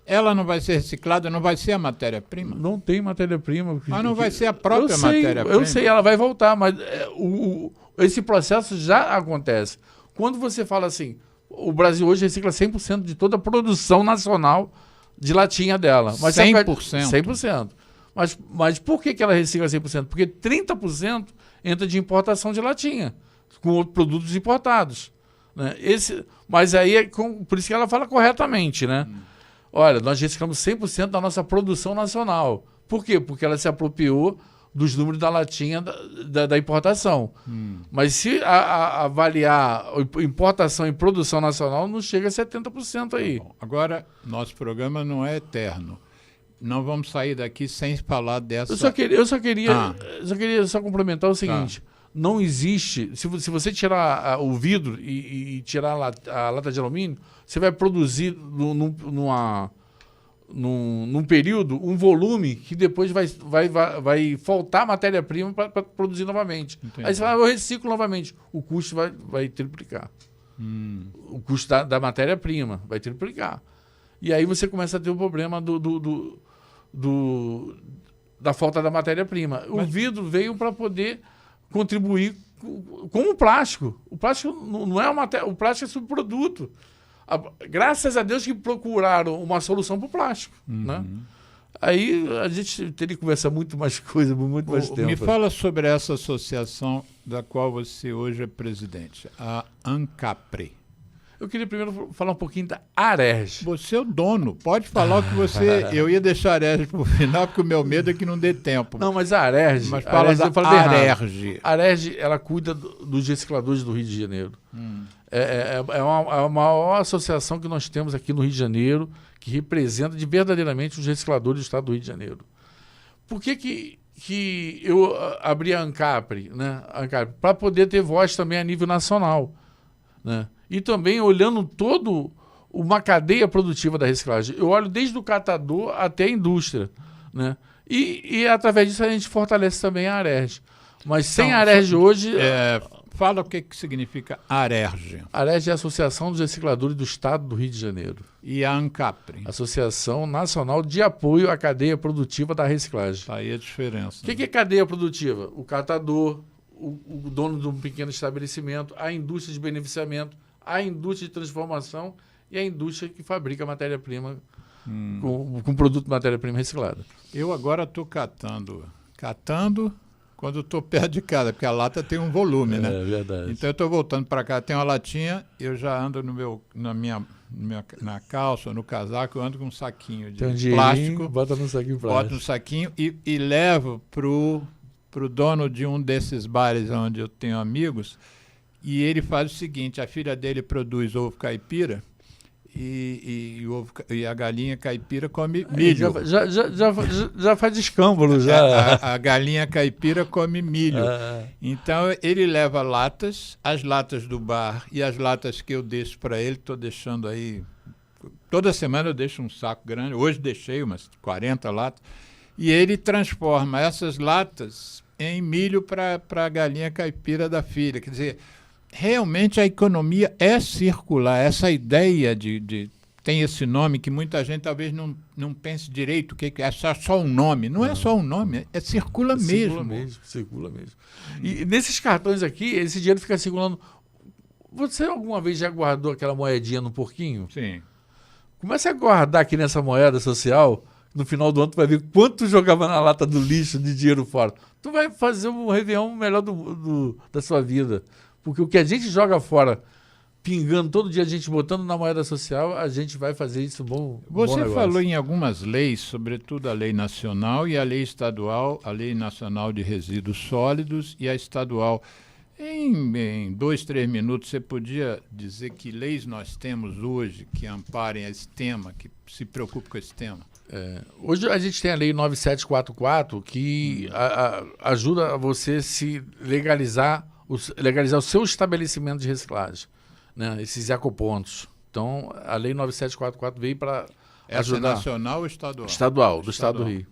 ela não vai ser reciclada, não vai ser a matéria-prima? Não tem matéria-prima. Mas não vai ser a própria matéria-prima? Eu sei, ela vai voltar, mas esse processo já acontece. Quando você fala assim, o Brasil hoje recicla 100% de toda a produção nacional de latinha dela. Mas 100%? 100%. Mas por que ela recicla 100%? Porque 30% entra de importação de latinha, com produtos importados. Né? Mas aí, por isso que ela fala corretamente, né? Olha, nós reciclamos 100% da nossa produção nacional. Por quê? Porque ela se apropriou dos números da latinha da importação. Mas se avaliar importação e produção nacional, não chega a 70% aí. Bom, agora, nosso programa não é eterno. Não vamos sair daqui sem falar dessa... Eu só queria complementar o seguinte. Não existe... Se você tirar o vidro e tirar a lata de alumínio, você vai produzir num período um volume que depois vai faltar matéria-prima para produzir novamente. Entendi. Aí você fala, eu reciclo novamente. O custo vai triplicar. O custo da matéria-prima vai triplicar. E aí você começa a ter o problema da falta da matéria-prima. O vidro veio para poder contribuir com o plástico. O plástico não é o plástico é subproduto. Graças a Deus que procuraram uma solução para o plástico. Né? Aí a gente teria que conversar muito mais coisa, muito mais tempo. Me fala sobre essa associação da qual você hoje é presidente, a ANCAPRE. Eu queria primeiro falar um pouquinho da ARERJ. Você é o dono, pode falar o que você... Eu ia deixar a ARERJ para o final, porque o meu medo é que não dê tempo. Não, mas a ARERJ... Mas fala da ARERJ. A ARERJ, ela cuida dos recicladores do Rio de Janeiro. É a maior associação que nós temos aqui no Rio de Janeiro, que representa verdadeiramente os recicladores do estado do Rio de Janeiro. Por que eu abri a ANCAPRE, né? Para poder ter voz também a nível nacional, né? E também olhando todo uma cadeia produtiva da reciclagem. Eu olho desde o catador até a indústria, né? E através disso a gente fortalece também a ARERJ. Mas sem a ARERJ hoje... Fala o que significa ARERJ. A ARERJ é a Associação dos Recicladores do Estado do Rio de Janeiro. E a ANCAPRE? Associação Nacional de Apoio à Cadeia Produtiva da Reciclagem. Aí a diferença. O que é cadeia produtiva? O catador, o dono de um pequeno estabelecimento, a indústria de beneficiamento, a indústria de transformação e a indústria que fabrica matéria-prima com produto de matéria-prima reciclada. Eu agora estou catando quando estou perto de casa, porque a lata tem um volume, né? É verdade. Então eu estou voltando para cá, tem uma latinha, eu já ando na calça, no casaco, eu ando com um saquinho de plástico. Bota no saquinho plástico. Boto no saquinho e levo pro dono de um desses bares onde eu tenho amigos, e ele faz o seguinte, a filha dele produz ovo caipira, e a galinha caipira come milho. Já faz escâmbalo, já. A galinha caipira come milho. Então, ele leva as latas do bar e as latas que eu deixo para ele, estou deixando aí... Toda semana eu deixo um saco grande, hoje deixei umas 40 latas, e ele transforma essas latas em milho para a galinha caipira da filha. Quer dizer... Realmente a economia é circular, essa ideia de tem esse nome que muita gente talvez não pense direito o que é só um nome. Não é só um nome, circula mesmo. Circula mesmo. E nesses cartões aqui, esse dinheiro fica circulando. Você alguma vez já guardou aquela moedinha no porquinho? Sim. Comece a guardar aqui nessa moeda social, no final do ano tu vai ver quanto jogava na lata do lixo de dinheiro fora. Tu vai fazer um Réveillon melhor da sua vida. Porque o que a gente joga fora, pingando todo dia, a gente botando na moeda social, a gente vai fazer isso bom. Você falou em algumas leis, sobretudo a lei nacional e a lei estadual, a lei nacional de resíduos sólidos e a estadual. Em 2, 3 minutos, você podia dizer que leis nós temos hoje que amparem esse tema, que se preocupem com esse tema? Hoje a gente tem a lei 9744 que ajuda você se legalizar o seu estabelecimento de reciclagem, né? Esses ecopontos. Então, a lei 9744 veio para ajudar. É nacional ou estadual? Estadual, do Estado do Rio.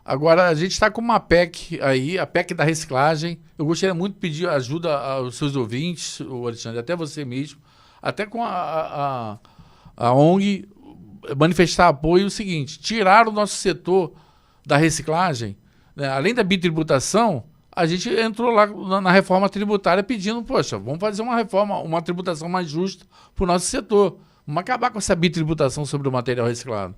Agora, a gente está com uma PEC aí, a PEC da reciclagem. Eu gostaria muito de pedir ajuda aos seus ouvintes, o Alexandre, até você mesmo, até com a ONG, manifestar apoio o seguinte: tirar o nosso setor da reciclagem, né? Além da bitributação, a gente entrou lá na reforma tributária pedindo, poxa, vamos fazer uma reforma, uma tributação mais justa para o nosso setor. Vamos acabar com essa bitributação sobre o material reciclado.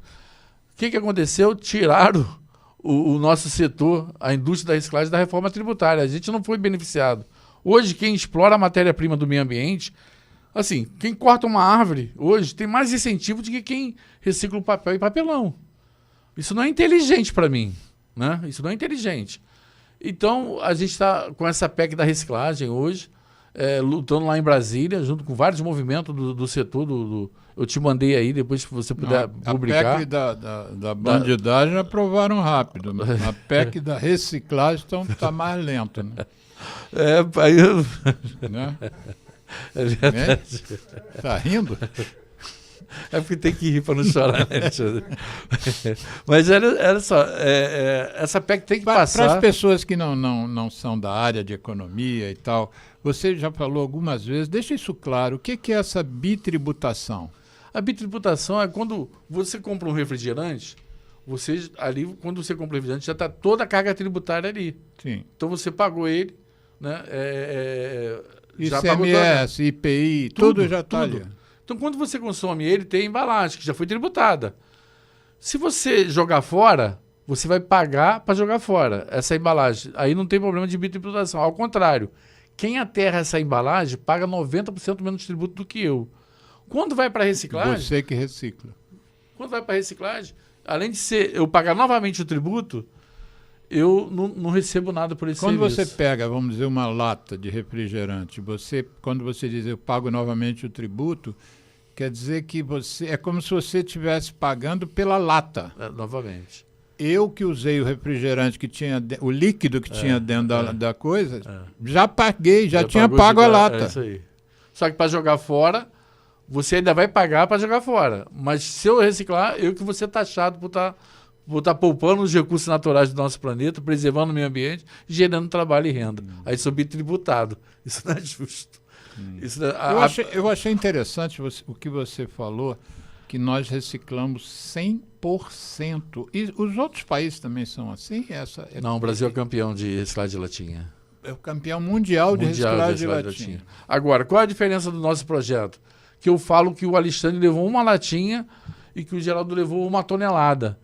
O que aconteceu? Tiraram o nosso setor, a indústria da reciclagem, da reforma tributária. A gente não foi beneficiado. Hoje, quem explora a matéria-prima do meio ambiente, assim, quem corta uma árvore hoje tem mais incentivo do que quem recicla o papel e papelão. Isso não é inteligente para mim, né? Isso não é inteligente. Então, a gente está com essa PEC da reciclagem hoje, lutando lá em Brasília, junto com vários movimentos do setor. Eu te mandei aí, depois se você puder publicar. A PEC da bandidagem aprovaram rápido. A PEC da reciclagem está mais lenta. Né? Aí eu... Né? É verdade. Está rindo? É porque tem que rir para não chorar, né? Mas olha só, essa PEC tem que passar... Para as pessoas que não são da área de economia e tal, você já falou algumas vezes, deixa isso claro, o que é essa bitributação? A bitributação é quando você compra um refrigerante, quando você compra um refrigerante, já está toda a carga tributária ali. Sim. Então você pagou ele, né? ICMS, IPI, tudo já está ali. Então, quando você consome ele, tem a embalagem, que já foi tributada. Se você jogar fora, você vai pagar para jogar fora essa embalagem. Aí não tem problema de bitributação. Ao contrário, quem aterra essa embalagem paga 90% menos tributo do que eu. Quando vai para a reciclagem... Você que recicla. Quando vai para a reciclagem, além de eu pagar novamente o tributo, eu não recebo nada por esse serviço. Quando você pega, vamos dizer, uma lata de refrigerante, quando você diz eu pago novamente o tributo, quer dizer que é como se você estivesse pagando pela lata. Novamente. Eu que usei o refrigerante que tinha, o líquido que tinha dentro da coisa, já paguei, já tinha pago a lata. É isso aí. Só que para jogar fora, você ainda vai pagar para jogar fora. Mas se eu reciclar, eu que vou ser taxado por estar poupando os recursos naturais do nosso planeta, preservando o meio ambiente, gerando trabalho e renda. Aí sou bitributado. Isso não é justo. Isso eu achei interessante o que você falou, que nós reciclamos 100%. E os outros países também são assim? Não, o Brasil é campeão de reciclagem de latinha. É o campeão mundial de reciclagem de latinha. Agora, qual é a diferença do nosso projeto? Que eu falo que o Alexandre levou uma latinha e que o Geraldo levou 1 tonelada.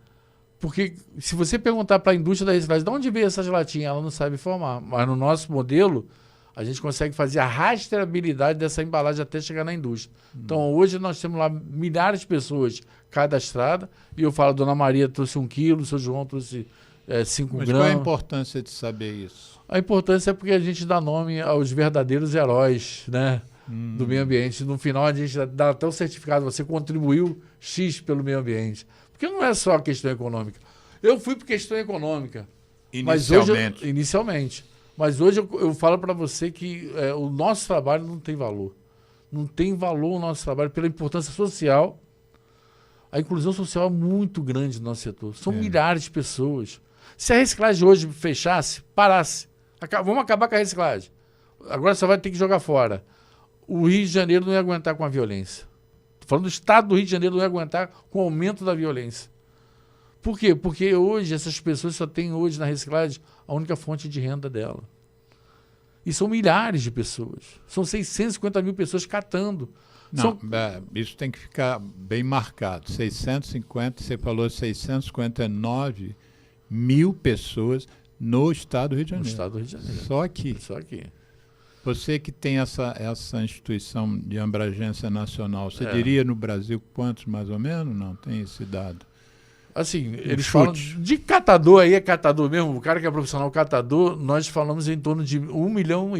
Porque se você perguntar para a indústria da reciclagem de onde veio essas latinhas, ela não sabe informar. Mas no nosso modelo, a gente consegue fazer a rastreabilidade dessa embalagem até chegar na indústria. Então, hoje nós temos lá milhares de pessoas cadastradas, e eu falo, Dona Maria trouxe 1 quilo, o seu João trouxe 5 gramas. Mas qual é a importância de saber isso? A importância é porque a gente dá nome aos verdadeiros heróis, né, do meio ambiente. No final, a gente dá até o certificado, você contribuiu X pelo meio ambiente. Porque não é só a questão econômica. Eu fui por questão econômica. Inicialmente. Mas hoje eu falo para você que o nosso trabalho não tem valor. Não tem valor o nosso trabalho pela importância social. A inclusão social é muito grande no nosso setor. São milhares de pessoas. Se a reciclagem hoje fechasse, parasse, vamos acabar com a reciclagem. Agora só vai ter que jogar fora. O Rio de Janeiro não ia aguentar com a violência. Estou falando do estado do Rio de Janeiro não ia aguentar com o aumento da violência. Por quê? Porque hoje essas pessoas só têm hoje na reciclagem a única fonte de renda dela. E são milhares de pessoas. São 650 mil pessoas catando. Não, isso tem que ficar bem marcado. 650, você falou 659 mil pessoas no estado do Rio de Janeiro. No estado do Rio de Janeiro. Só aqui. Só aqui. Você que tem essa instituição de abrangência nacional, você diria no Brasil quantos mais ou menos? Não tem esse dado. Assim, eles falam de catador, aí é catador mesmo, o cara que é profissional catador, nós falamos em torno de 1,5 milhão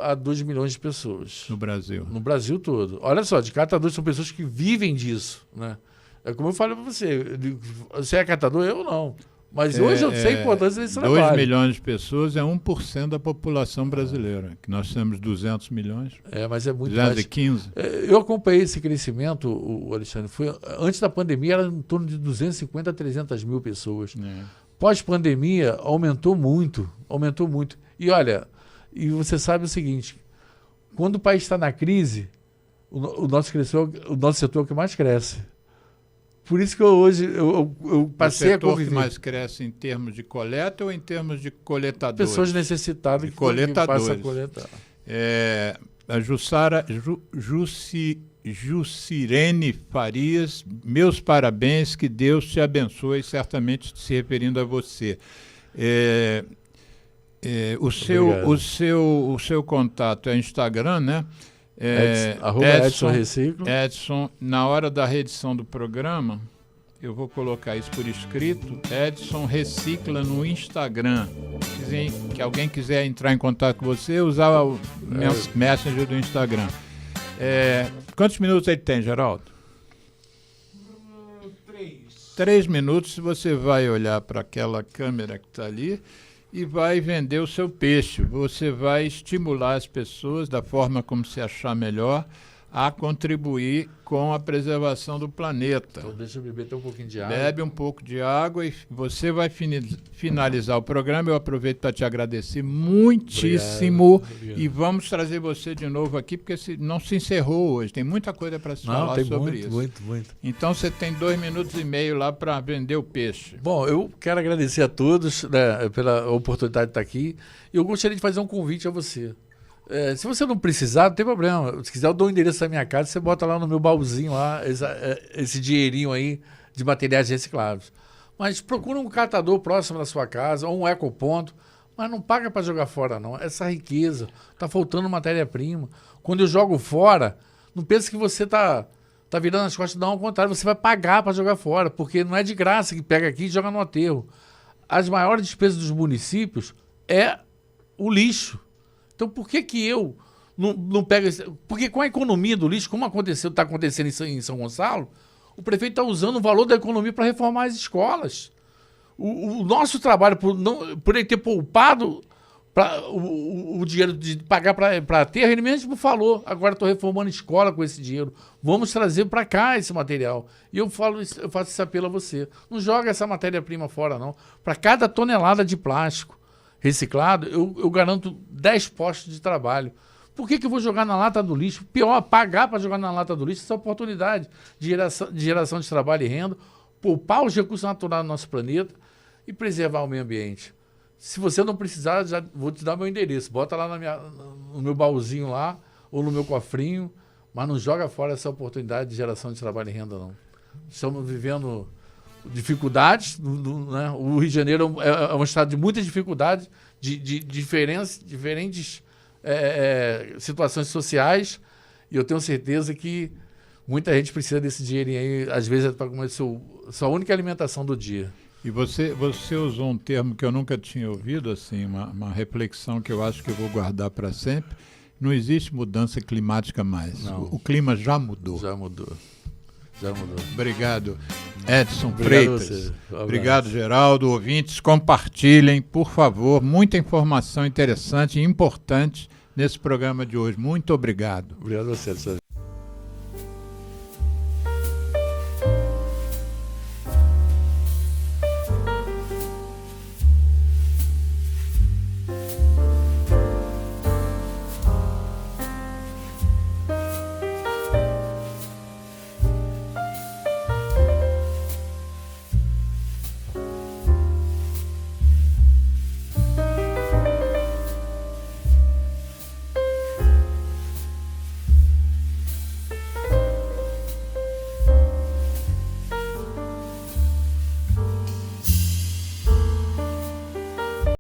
a 2 milhões de pessoas. No Brasil. No Brasil todo. Olha só, de catadores são pessoas que vivem disso, né? É como eu falei para você é catador? Eu não. Mas hoje eu sei a importância desse trabalho. 2 milhões de pessoas é 1% da população brasileira, que nós temos 200 milhões. Mas é muito 215. mais. Eu acompanhei esse crescimento, o Alexandre. Antes da pandemia era em torno de 250 a 300 mil pessoas. Pós-pandemia aumentou muito. E olha, você sabe o seguinte, quando o país está na crise, o nosso setor é o que mais cresce. Por isso que hoje eu passei a conviver. O setor que mais cresce em termos de coleta ou em termos de coletadores? Pessoas necessitadas que passam a coletar. A Jucirene Farias, meus parabéns, que Deus te abençoe, certamente se referindo a você. O seu contato é Instagram, né? Edson Reciclo. Edson, na hora da reedição do programa, eu vou colocar isso por escrito. Edson Recicla no Instagram. Que alguém quiser entrar em contato com você, usar o Messenger do Instagram. Quantos minutos ele tem, Geraldo? 3 minutos. Você vai olhar para aquela câmera que está ali e vai vender o seu peixe. Você vai estimular as pessoas, da forma como se achar melhor, a contribuir com a preservação do planeta. Então deixa eu beber até um pouquinho de água. Bebe um pouco de água e você vai finalizar o programa. Eu aproveito para te agradecer muitíssimo. Obrigado. E vamos trazer você de novo aqui, porque não se encerrou hoje. Tem muita coisa para se falar sobre isso. Muito. Então você tem 2 minutos e meio lá para vender o peixe. Bom, eu quero agradecer a todos, né, pela oportunidade de estar aqui. Eu gostaria de fazer um convite a você. Se você não precisar, não tem problema. Se quiser, eu dou o endereço da minha casa, você bota lá no meu baúzinho lá, esse dinheirinho aí de materiais recicláveis. Mas procura um catador próximo da sua casa, ou um ecoponto, mas não paga para jogar fora, não. Essa riqueza, está faltando matéria-prima. Quando eu jogo fora, não pense que você está virando as costas, não, ao contrário, você vai pagar para jogar fora, porque não é de graça que pega aqui e joga no aterro. As maiores despesas dos municípios é o lixo. Então, por que eu não pego... Porque com a economia do lixo, como está acontecendo em São Gonçalo, o prefeito está usando o valor da economia para reformar as escolas. O nosso trabalho, por ele ter poupado o dinheiro de pagar para aterro, ele mesmo falou, agora estou reformando escola com esse dinheiro. Vamos trazer para cá esse material. E eu faço esse apelo a você. Não joga essa matéria-prima fora, não. Para cada tonelada de plástico reciclado, eu garanto 10 postos de trabalho. Por que eu vou jogar na lata do lixo? Pior, pagar para jogar na lata do lixo, essa oportunidade de geração de trabalho e renda, poupar os recursos naturais do nosso planeta e preservar o meio ambiente. Se você não precisar, já vou te dar meu endereço. Bota lá no meu baúzinho lá, ou no meu cofrinho, mas não joga fora essa oportunidade de geração de trabalho e renda, não. Estamos vivendo dificuldades, né? O Rio de Janeiro é um estado de muitas dificuldades, de diferentes situações sociais, e eu tenho certeza que muita gente precisa desse dinheirinho aí, às vezes é para comer sua única alimentação do dia. E você usou um termo que eu nunca tinha ouvido, assim, uma reflexão que eu acho que eu vou guardar para sempre. Não existe mudança climática mais. O clima já mudou. Já mudou. Obrigado, Edson Freitas. Obrigado, Geraldo. Ouvintes, compartilhem, por favor. Muita informação interessante e importante nesse programa de hoje. Muito obrigado. Obrigado a você, Edson.